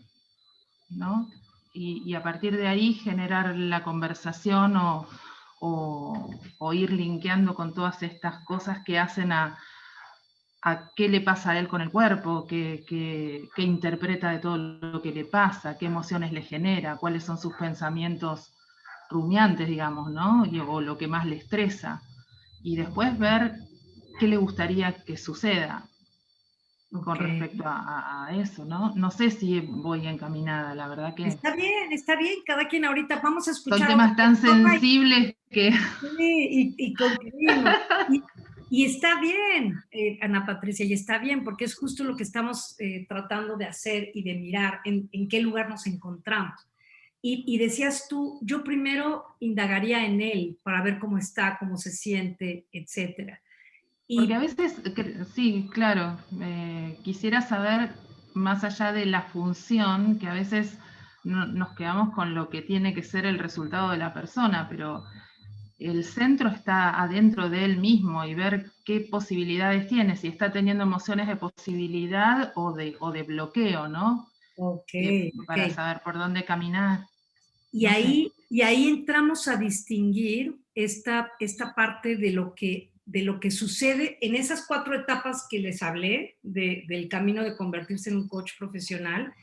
¿no? Y a partir de ahí generar la conversación o ir linkeando con todas estas cosas que hacen a qué le pasa a él con el cuerpo, qué interpreta de todo lo que le pasa, qué emociones le genera, cuáles son sus pensamientos rumiantes, digamos, ¿no? O lo que más le estresa. Y después ver qué le gustaría que suceda. con respecto a eso, ¿no? No sé si voy encaminada, la verdad que... Está bien, cada quien ahorita vamos a escuchar. Son temas tan sensibles que... Sí, y concluimos. Y está bien, Ana Patricia, y está bien, porque es justo lo que estamos tratando de hacer y de mirar en qué lugar nos encontramos. Y decías tú, yo primero indagaría en él para ver cómo está, cómo se siente, etcétera. Porque a veces, sí, claro, quisiera saber, más allá de la función, que a veces nos quedamos con lo que tiene que ser el resultado de la persona, pero el centro está adentro de él mismo y ver qué posibilidades tiene, si está teniendo emociones de posibilidad o de bloqueo, ¿no? Para saber por dónde caminar. Y, no sé. Y ahí entramos a distinguir esta parte de lo que sucede en esas 4 etapas que les hablé del camino de convertirse en un coach profesional.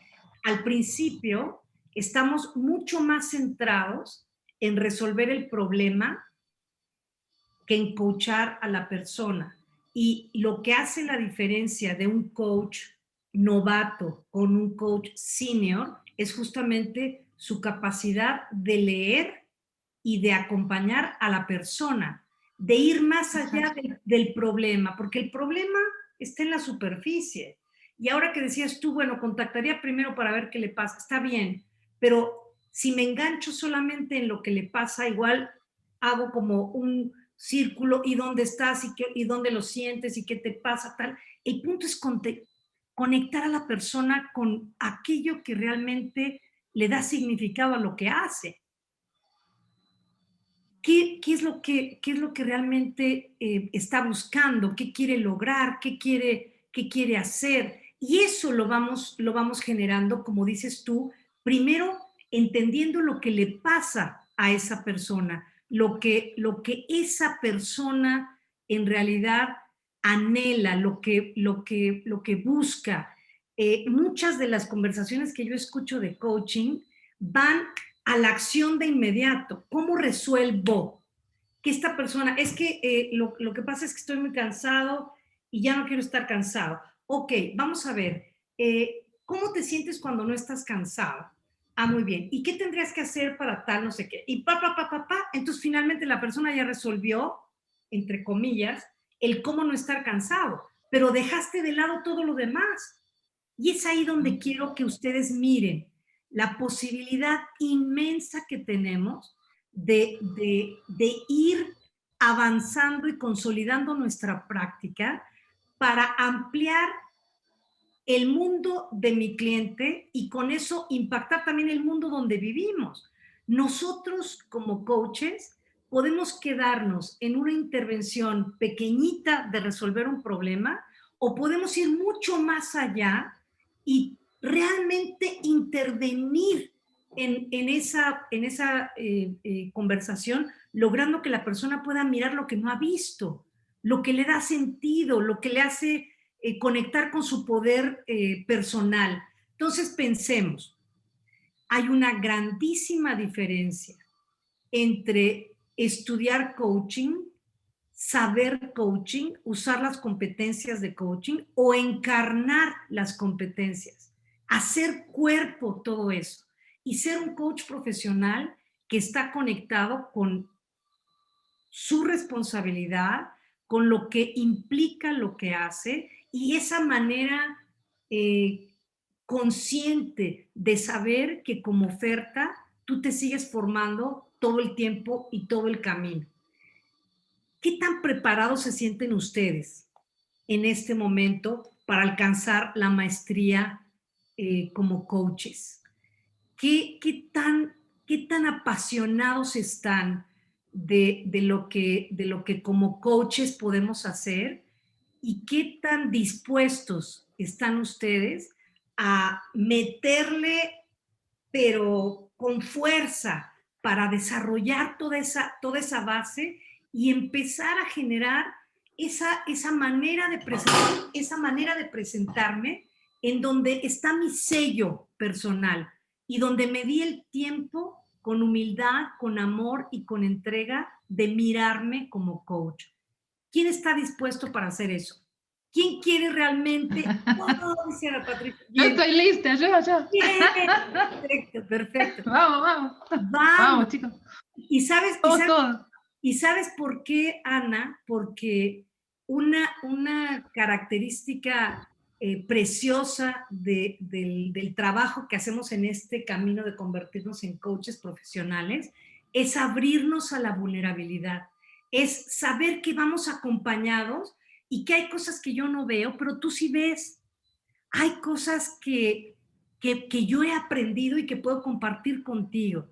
Al principio estamos mucho más centrados en resolver el problema que en coachar a la persona. Y lo que hace la diferencia de un coach novato con un coach senior es justamente su capacidad de leer y de acompañar a la persona, de ir más allá del problema, porque el problema está en la superficie. Y ahora que decías tú, bueno, contactaría primero para ver qué le pasa, está bien, pero si me engancho solamente en lo que le pasa, igual hago como un círculo y dónde estás y dónde lo sientes y qué te pasa, tal. El punto es conectar a la persona con aquello que realmente le da significado a lo que hace. ¿Qué es lo que realmente está buscando? ¿Qué quiere lograr? ¿Qué quiere hacer? Y eso lo vamos generando, como dices tú, primero entendiendo lo que le pasa a esa persona, lo que esa persona en realidad anhela, lo que busca. Muchas de las conversaciones que yo escucho de coaching van a la acción de inmediato. ¿Cómo resuelvo que esta persona, es que lo que pasa es que estoy muy cansado y ya no quiero estar cansado? Ok, vamos a ver, ¿cómo te sientes cuando no estás cansado? Ah, muy bien. ¿Y qué tendrías que hacer para tal, no sé qué? Y entonces finalmente la persona ya resolvió, entre comillas, el cómo no estar cansado, pero dejaste de lado todo lo demás. Y es ahí donde quiero que ustedes miren la posibilidad inmensa que tenemos de ir avanzando y consolidando nuestra práctica para ampliar el mundo de mi cliente y con eso impactar también el mundo donde vivimos. Nosotros como coaches podemos quedarnos en una intervención pequeñita de resolver un problema o podemos ir mucho más allá y realmente intervenir en esa conversación, logrando que la persona pueda mirar lo que no ha visto, lo que le da sentido, lo que le hace conectar con su poder personal. Entonces pensemos, hay una grandísima diferencia entre estudiar coaching, saber coaching, usar las competencias de coaching o encarnar las competencias, hacer cuerpo todo eso y ser un coach profesional que está conectado con su responsabilidad, con lo que implica lo que hace y esa manera consciente de saber que como oferta tú te sigues formando todo el tiempo y todo el camino. ¿Qué tan preparados se sienten ustedes en este momento para alcanzar la maestría como coaches? ¿Qué tan apasionados están de lo que como coaches podemos hacer? ¿Y qué tan dispuestos están ustedes a meterle, pero con fuerza, para desarrollar toda esa base y empezar a generar esa manera de presentarme en donde está mi sello personal y donde me di el tiempo con humildad, con amor y con entrega de mirarme como coach? ¿Quién está dispuesto para hacer eso? ¿Quién quiere realmente? ¡Oh! Dice Ana Patricia. Yo estoy lista, yo. Bien. Perfecto, perfecto. Vamos. Vamos. Vamos, chicos. ¿Y sabes Todo. ¿Y sabes por qué, Ana? Porque una característica preciosa del trabajo que hacemos en este camino de convertirnos en coaches profesionales es abrirnos a la vulnerabilidad, es saber que vamos acompañados y que hay cosas que yo no veo, pero tú sí ves. Hay cosas que yo he aprendido y que puedo compartir contigo.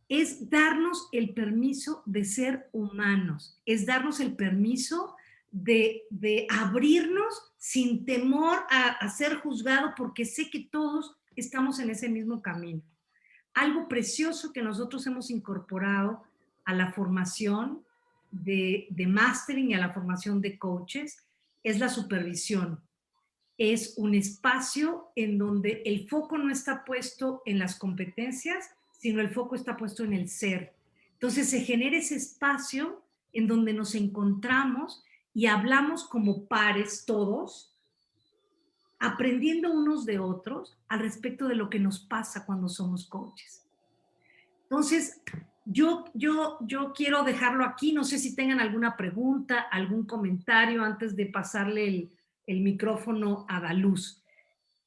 Es darnos el permiso de ser humanos, es darnos el permiso de abrirnos sin temor a ser juzgado, porque sé que todos estamos en ese mismo camino. Algo precioso que nosotros hemos incorporado a la formación de mastering y a la formación de coaches es la supervisión. Es un espacio en donde el foco no está puesto en las competencias, sino el foco está puesto en el ser. Entonces se genera ese espacio en donde nos encontramos y hablamos como pares todos, aprendiendo unos de otros al respecto de lo que nos pasa cuando somos coaches. Entonces, yo quiero dejarlo aquí. No sé si tengan alguna pregunta, algún comentario antes de pasarle el micrófono a Daluz.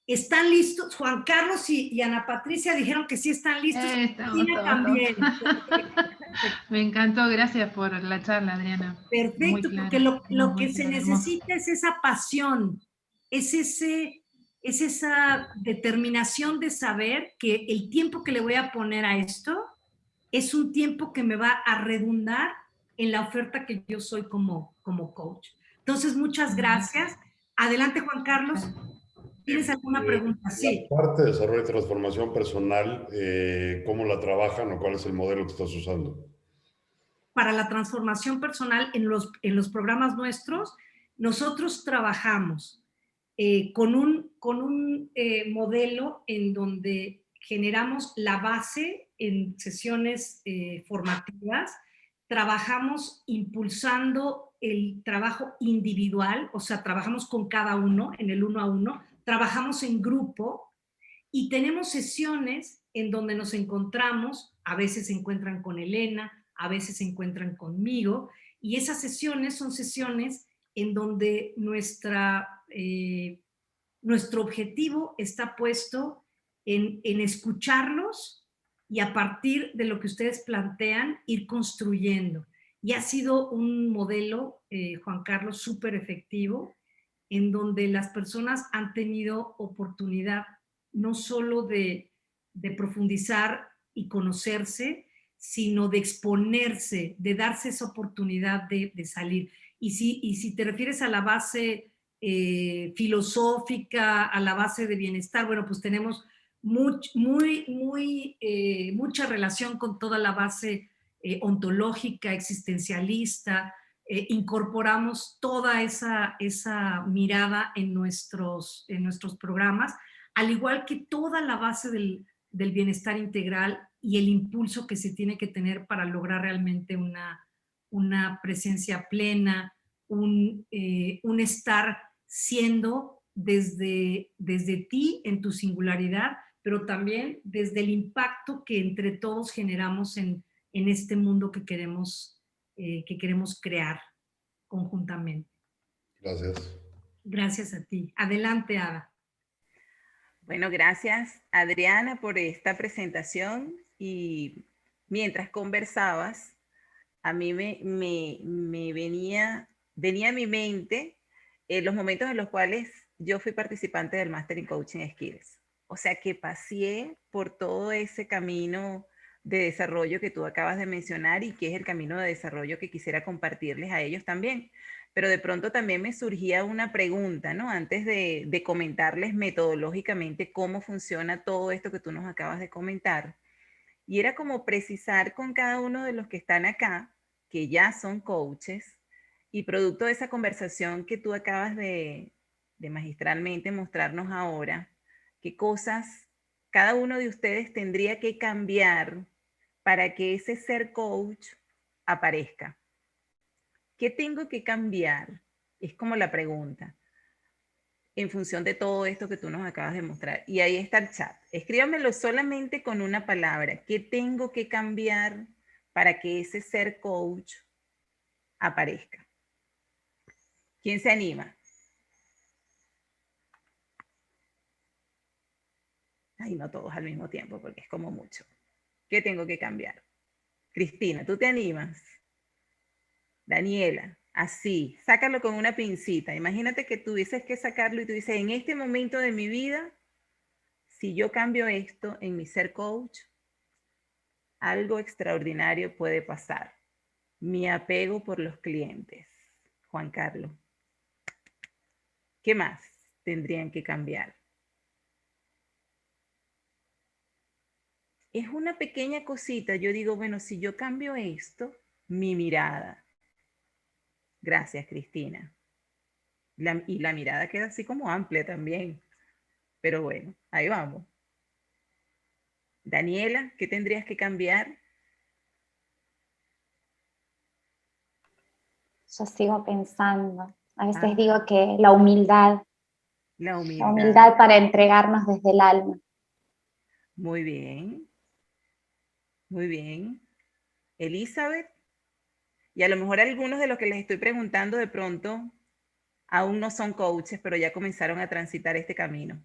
¿Están listos? Juan Carlos y Ana Patricia dijeron que sí están listos. Estamos también. Me encantó, gracias por la charla, Adriana. Perfecto, porque lo que se necesita es esa pasión, es esa determinación de saber que el tiempo que le voy a poner a esto es un tiempo que me va a redundar en la oferta que yo soy como coach. Entonces, muchas gracias. Adelante, Juan Carlos. ¿Tienes alguna pregunta? Sí. La parte de desarrollo y transformación personal, ¿cómo la trabajan o cuál es el modelo que estás usando? Para la transformación personal en los programas nuestros, nosotros trabajamos con un modelo en donde generamos la base en sesiones formativas, trabajamos impulsando el trabajo individual, o sea, trabajamos con cada uno en el 1 a 1, trabajamos en grupo y tenemos sesiones en donde nos encontramos, a veces se encuentran con Elena, a veces se encuentran conmigo, y esas sesiones son sesiones en donde nuestro objetivo está puesto en escucharlos y a partir de lo que ustedes plantean, ir construyendo. Y ha sido un modelo, Juan Carlos, súper efectivo, en donde las personas han tenido oportunidad no solo de profundizar y conocerse, sino de exponerse, de darse esa oportunidad de salir. Y si te refieres a la base filosófica, a la base de bienestar, bueno, pues tenemos mucha relación con toda la base ontológica, existencialista. Incorporamos toda esa mirada en nuestros programas, al igual que toda la base del bienestar integral y el impulso que se tiene que tener para lograr realmente una presencia plena, un estar siendo desde ti en tu singularidad, pero también desde el impacto que entre todos generamos en este mundo que queremos crear conjuntamente. Gracias. Gracias a ti. Adelante, Ada. Bueno, gracias, Adriana, por esta presentación. Y mientras conversabas, a mí me venía a mi mente los momentos en los cuales yo fui participante del Master in Coaching Skills. O sea, que pasé por todo ese camino de desarrollo que tú acabas de mencionar y que es el camino de desarrollo que quisiera compartirles a ellos también. Pero de pronto también me surgía una pregunta, ¿no? Antes de comentarles metodológicamente cómo funciona todo esto que tú nos acabas de comentar. Y era como precisar con cada uno de los que están acá, que ya son coaches, y producto de esa conversación que tú acabas de magistralmente mostrarnos ahora, qué cosas cada uno de ustedes tendría que cambiar para que ese ser coach aparezca. ¿Qué tengo que cambiar? Es como la pregunta. en función de todo esto que tú nos acabas de mostrar. Y ahí está el chat. Escríbamelo solamente con una palabra. ¿Qué tengo que cambiar para que ese ser coach aparezca? ¿Quién se anima? Ay, no todos al mismo tiempo, porque es como mucho. ¿Qué tengo que cambiar? Cristina, ¿tú te animas? Daniela, así, sácalo con una pincita. Imagínate que tuvieses que sacarlo y tú dices, en este momento de mi vida, si yo cambio esto en mi ser coach, algo extraordinario puede pasar. Mi apego por los clientes. Juan Carlos. ¿Qué más tendrían que cambiar? Es una pequeña cosita. Yo digo, bueno, si yo cambio esto, mi mirada. Gracias, Cristina. Y la mirada queda así como amplia también. Pero bueno, ahí vamos. Daniela, ¿qué tendrías que cambiar? Yo sigo pensando. A veces digo que la humildad. La La humildad para entregarnos desde el alma. Muy bien. Muy bien. Elizabeth. Y a lo mejor algunos de los que les estoy preguntando de pronto aún no son coaches, pero ya comenzaron a transitar este camino.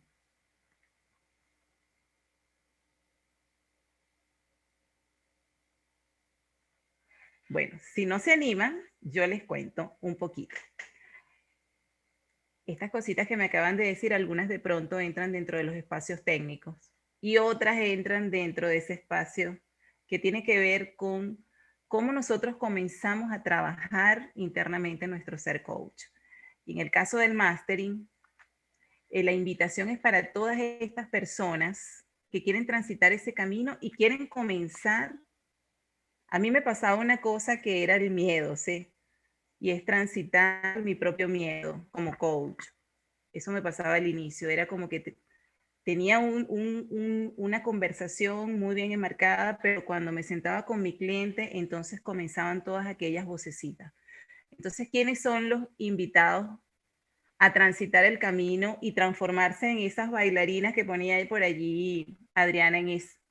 Bueno, si no se animan, yo les cuento un poquito. Estas cositas que me acaban de decir, algunas de pronto entran dentro de los espacios técnicos y otras entran dentro de ese espacio que tiene que ver con cómo nosotros comenzamos a trabajar internamente nuestro ser coach. Y en el caso del mastering, la invitación es para todas estas personas que quieren transitar ese camino y quieren comenzar. A mí me pasaba una cosa que era el miedo, ¿sí? Y es transitar mi propio miedo como coach. Eso me pasaba al inicio, era como que tenía una conversación muy bien enmarcada, pero cuando me sentaba con mi cliente, entonces comenzaban todas aquellas vocecitas. Entonces, ¿quiénes son los invitados a transitar el camino y transformarse en esas bailarinas que ponía ahí por allí Adriana,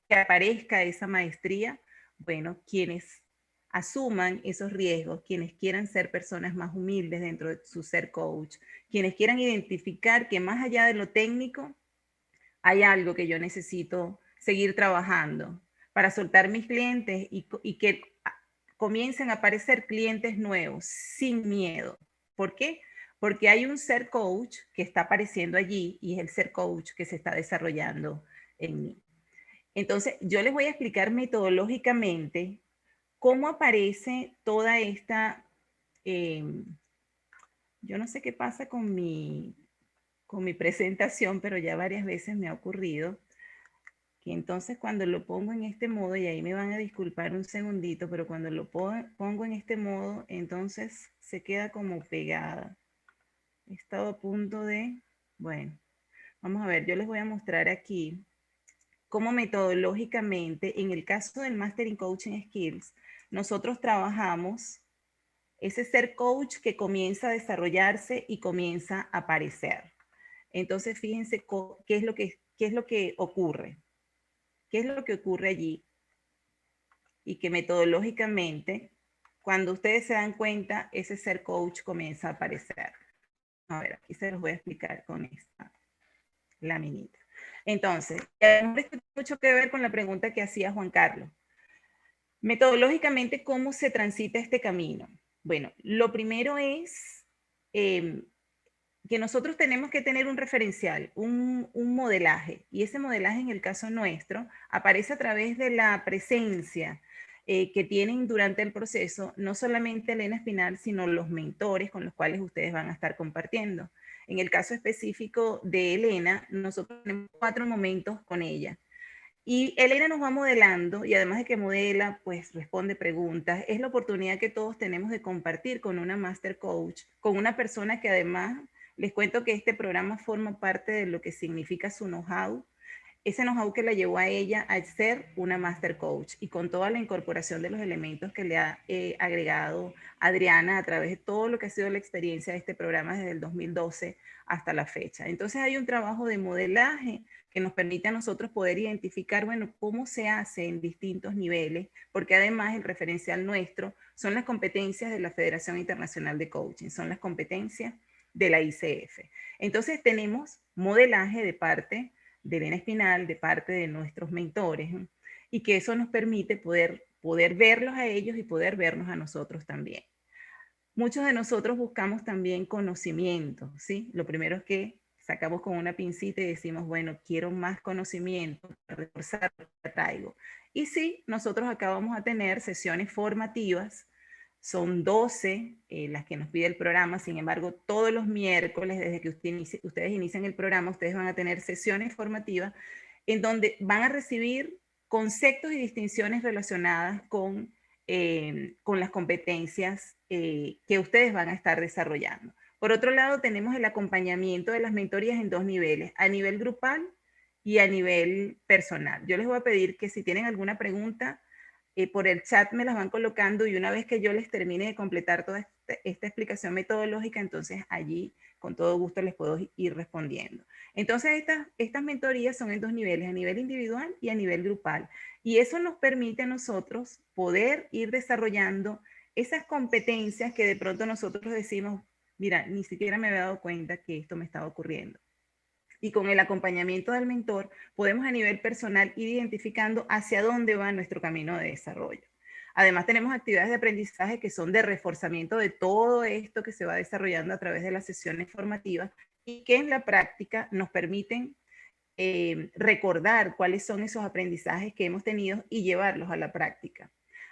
que aparezca esa maestría? Bueno, quienes asuman esos riesgos, quienes quieran ser personas más humildes dentro de su ser coach, quienes quieran identificar que más allá de lo técnico, hay algo que yo necesito seguir trabajando para soltar mis clientes y que comiencen a aparecer clientes nuevos sin miedo. ¿Por qué? Porque hay un ser coach que está apareciendo allí y es el ser coach que se está desarrollando en mí. Entonces, yo les voy a explicar metodológicamente cómo aparece toda esta, yo no sé qué pasa con mi presentación, pero ya varias veces me ha ocurrido que entonces cuando lo pongo en este modo, y ahí me van a disculpar un segundito, pero cuando lo pongo en este modo, entonces se queda como pegada. He estado a punto de, bueno, vamos a ver, yo les voy a mostrar aquí cómo metodológicamente, en el caso del Mastering Coaching Skills, nosotros trabajamos ese ser coach que comienza a desarrollarse y comienza a aparecer. Entonces, fíjense qué es lo que ocurre. ¿Qué es lo que ocurre allí? Y que metodológicamente, cuando ustedes se dan cuenta, ese ser coach comienza a aparecer. A ver, aquí se los voy a explicar con esta laminita. Entonces, esto tiene mucho que ver con la pregunta que hacía Juan Carlos. Metodológicamente, ¿cómo se transita este camino? Bueno, lo primero es que nosotros tenemos que tener un referencial, un modelaje, y ese modelaje en el caso nuestro aparece a través de la presencia que tienen durante el proceso, no solamente Elena Espinal, sino los mentores con los cuales ustedes van a estar compartiendo. En el caso específico de Elena, nosotros tenemos 4 momentos con ella. Y Elena nos va modelando y además de que modela, pues responde preguntas. Es la oportunidad que todos tenemos de compartir con una Master Coach, con una persona que además, les cuento que este programa forma parte de lo que significa su know-how. ese know-how que la llevó a ella a ser una Master Coach, y con toda la incorporación de los elementos que le ha agregado Adriana a través de todo lo que ha sido la experiencia de este programa desde el 2012 hasta la fecha. Entonces hay un trabajo de modelaje que nos permite a nosotros poder identificar, bueno, cómo se hace en distintos niveles, porque además el referencial nuestro son las competencias de la Federación Internacional de Coaching, son las competencias de la ICF. Entonces tenemos modelaje de parte de Elena Espinal, de parte de nuestros mentores, ¿eh? Y que eso nos permite poder verlos a ellos y poder vernos a nosotros también. Muchos de nosotros buscamos también conocimiento, ¿sí? Lo primero es que sacamos con una pincita y decimos, bueno, quiero más conocimiento para reforzar lo que traigo. Y sí, nosotros acá vamos a tener sesiones formativas. Son 12 las que nos pide el programa. Sin embargo, todos los miércoles, desde que ustedes inician el programa, ustedes van a tener sesiones formativas en donde van a recibir conceptos y distinciones relacionadas con las competencias que ustedes van a estar desarrollando. Por otro lado, tenemos el acompañamiento de las mentorías en 2 niveles, a nivel grupal y a nivel personal. Yo les voy a pedir que si tienen alguna pregunta, por el chat me las van colocando, y una vez que yo les termine de completar toda esta explicación metodológica, entonces allí con todo gusto les puedo ir respondiendo. Entonces estas mentorías son en 2 niveles, a nivel individual y a nivel grupal. Y eso nos permite a nosotros poder ir desarrollando esas competencias que de pronto nosotros decimos, mira, ni siquiera me había dado cuenta que esto me estaba ocurriendo. Y con el acompañamiento del mentor podemos a nivel personal ir identificando hacia dónde va nuestro camino de desarrollo. Además tenemos actividades de aprendizaje que son de reforzamiento de todo esto que se va desarrollando a través de las sesiones formativas y que en la práctica nos permiten recordar cuáles son esos aprendizajes que hemos tenido y llevarlos a la práctica.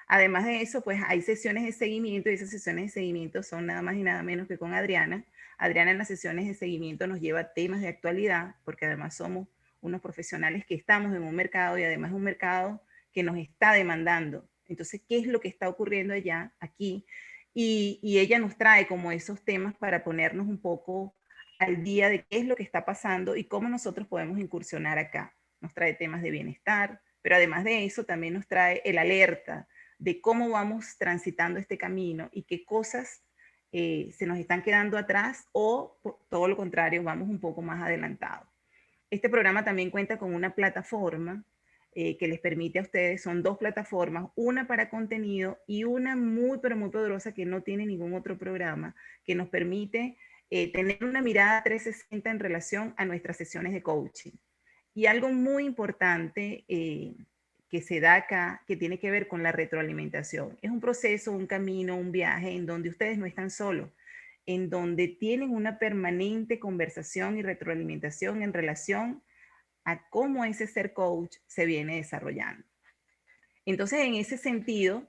Además de eso, pues hay sesiones de seguimiento, y esas sesiones de seguimiento son nada más y nada menos que con Adriana. Adriana en las sesiones de seguimiento nos lleva temas de actualidad, porque además somos unos profesionales que estamos en un mercado, y además un mercado que nos está demandando. Entonces, ¿qué es lo que está ocurriendo allá, aquí? Y ella nos trae como esos temas para ponernos un poco al día de qué es lo que está pasando y cómo nosotros podemos incursionar acá. Nos trae temas de bienestar, pero además de eso también nos trae el alerta de cómo vamos transitando este camino y qué cosas se nos están quedando atrás, o por todo lo contrario, vamos un poco más adelantados. Este programa también cuenta con una plataforma que les permite a ustedes, son 2 plataformas, una para contenido y una muy, pero muy poderosa que no tiene ningún otro programa, que nos permite tener una mirada 360 en relación a nuestras sesiones de coaching. Y algo muy importante que se da acá, que tiene que ver con la retroalimentación. Es un proceso, un camino, un viaje en donde ustedes no están solos, en donde tienen una permanente conversación y retroalimentación en relación a cómo ese ser coach se viene desarrollando. Entonces, en ese sentido,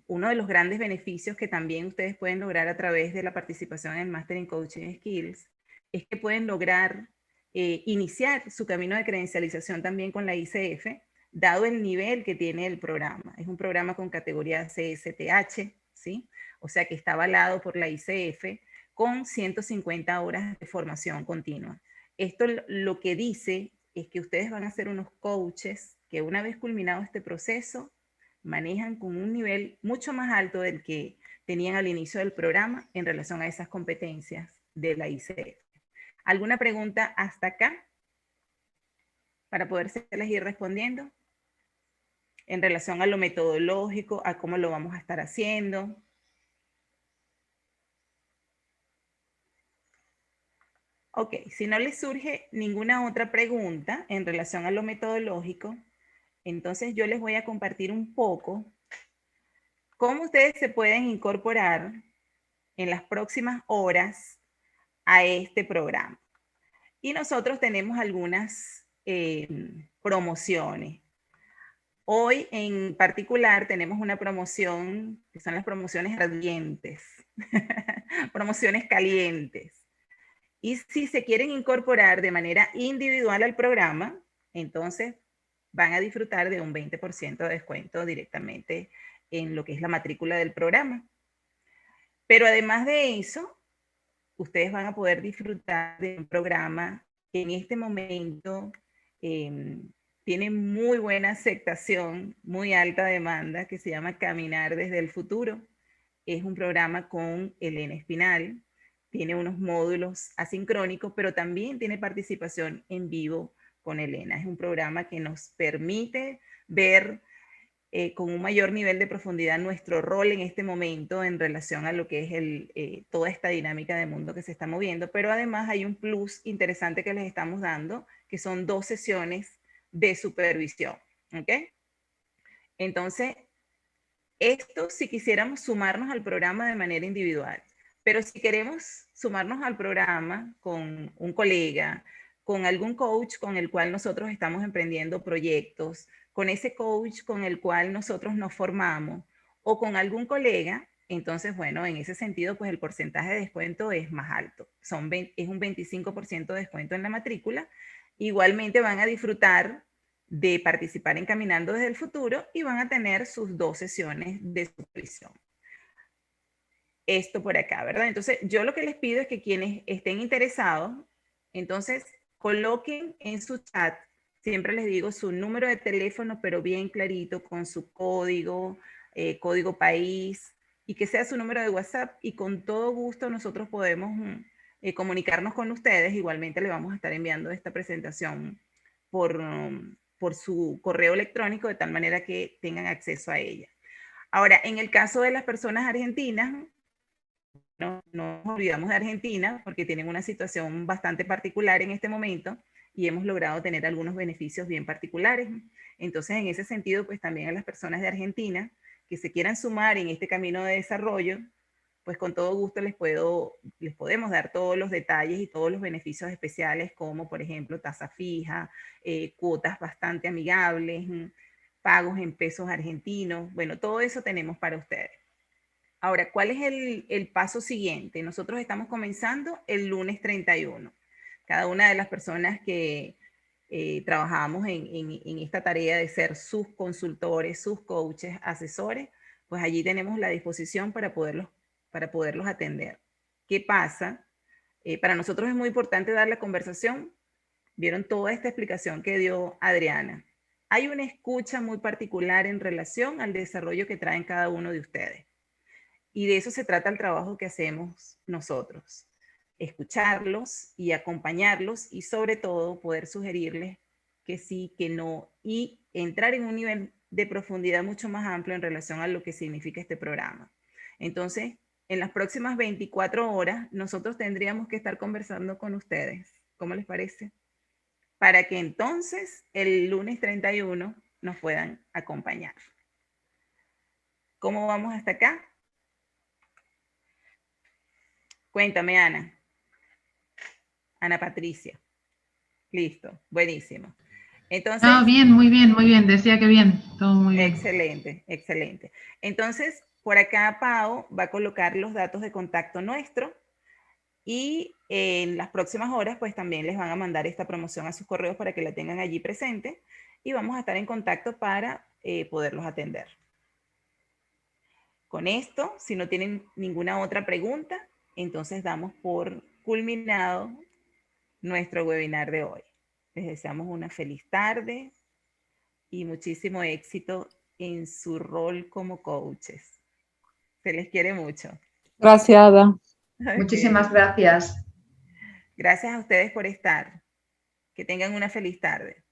uno de los grandes beneficios que también ustedes pueden lograr a través de la participación en el Master in Coaching Skills es que pueden lograr iniciar su camino de credencialización también con la ICF, dado el nivel que tiene el programa. Es un programa con categoría CSTH, ¿sí? O sea que está avalado por la ICF con 150 horas de formación continua. Esto lo que dice es que ustedes van a ser unos coaches que una vez culminado este proceso, manejan con un nivel mucho más alto del que tenían al inicio del programa en relación a esas competencias de la ICF. ¿Alguna pregunta hasta acá? Para podérselas ir respondiendo en relación a lo metodológico, a cómo lo vamos a estar haciendo. Ok, si no les surge ninguna otra pregunta en relación a lo metodológico, entonces yo les voy a compartir un poco cómo ustedes se pueden incorporar en las próximas horas a este programa. Y nosotros tenemos algunas promociones. Hoy en particular tenemos una promoción que son las promociones ardientes, promociones calientes. Y si se quieren incorporar de manera individual al programa, entonces van a disfrutar de un 20% de descuento directamente en lo que es la matrícula del programa. Pero además de eso, ustedes van a poder disfrutar de un programa que en este momento tiene muy buena aceptación, muy alta demanda, que se llama Caminar desde el Futuro. Es un programa con Elena Espinal, tiene unos módulos asincrónicos, pero también tiene participación en vivo con Elena. Es un programa que nos permite ver con un mayor nivel de profundidad nuestro rol en este momento en relación a lo que es toda esta dinámica de mundo que se está moviendo, pero además hay un plus interesante que les estamos dando, que son 2 sesiones de supervisión, ¿ok? Entonces, esto si quisiéramos sumarnos al programa de manera individual, pero si queremos sumarnos al programa con un colega, con algún coach con el cual nosotros estamos emprendiendo proyectos, con ese coach con el cual nosotros nos formamos, o con algún colega, entonces, bueno, en ese sentido, pues el porcentaje de descuento es más alto. Es un 25% de descuento en la matrícula. Igualmente van a disfrutar de participar en Caminando desde el Futuro y van a tener sus 2 sesiones de supervisión. Esto por acá, ¿verdad? Entonces, yo lo que les pido es que quienes estén interesados, entonces, coloquen en su chat, siempre les digo su número de teléfono, pero bien clarito, con su código, código país, y que sea su número de WhatsApp, y con todo gusto nosotros podemos comunicarnos con ustedes. Igualmente le vamos a estar enviando esta presentación por su correo electrónico, de tal manera que tengan acceso a ella. Ahora, en el caso de las personas argentinas, no nos olvidamos de Argentina porque tienen una situación bastante particular en este momento y hemos logrado tener algunos beneficios bien particulares. Entonces, en ese sentido, pues también a las personas de Argentina que se quieran sumar en este camino de desarrollo, pues con todo gusto les podemos dar todos los detalles y todos los beneficios especiales, como por ejemplo tasa fija, cuotas bastante amigables, pagos en pesos argentinos. Bueno, todo eso tenemos para ustedes. Ahora, ¿cuál es el paso siguiente? Nosotros estamos comenzando el lunes 31. Cada una de las personas que trabajamos en esta tarea de ser sus consultores, sus coaches, asesores, pues allí tenemos la disposición para poderlos atender. ¿Qué pasa? Para nosotros es muy importante dar la conversación. Vieron toda esta explicación que dio Adriana. Hay una escucha muy particular en relación al desarrollo que traen cada uno de ustedes. Y de eso se trata el trabajo que hacemos nosotros. Escucharlos y acompañarlos y sobre todo poder sugerirles que sí, que no y entrar en un nivel de profundidad mucho más amplio en relación a lo que significa este programa. Entonces, en las próximas 24 horas nosotros tendríamos que estar conversando con ustedes. ¿Cómo les parece? Para que entonces el lunes 31 nos puedan acompañar. ¿Cómo vamos hasta acá? Cuéntame, Ana. Ana Patricia. Listo, buenísimo. Entonces, no, bien, muy bien, muy bien. Decía que bien, todo muy bien. Excelente, excelente. Entonces, por acá Pau va a colocar los datos de contacto nuestro y en las próximas horas, pues también les van a mandar esta promoción a sus correos para que la tengan allí presente y vamos a estar en contacto para poderlos atender. Con esto, si no tienen ninguna otra pregunta, entonces damos por culminado nuestro webinar de hoy. Les deseamos una feliz tarde y muchísimo éxito en su rol como coaches. Se les quiere mucho. Gracias, Ada. Okay. Muchísimas gracias. Gracias a ustedes por estar. Que tengan una feliz tarde.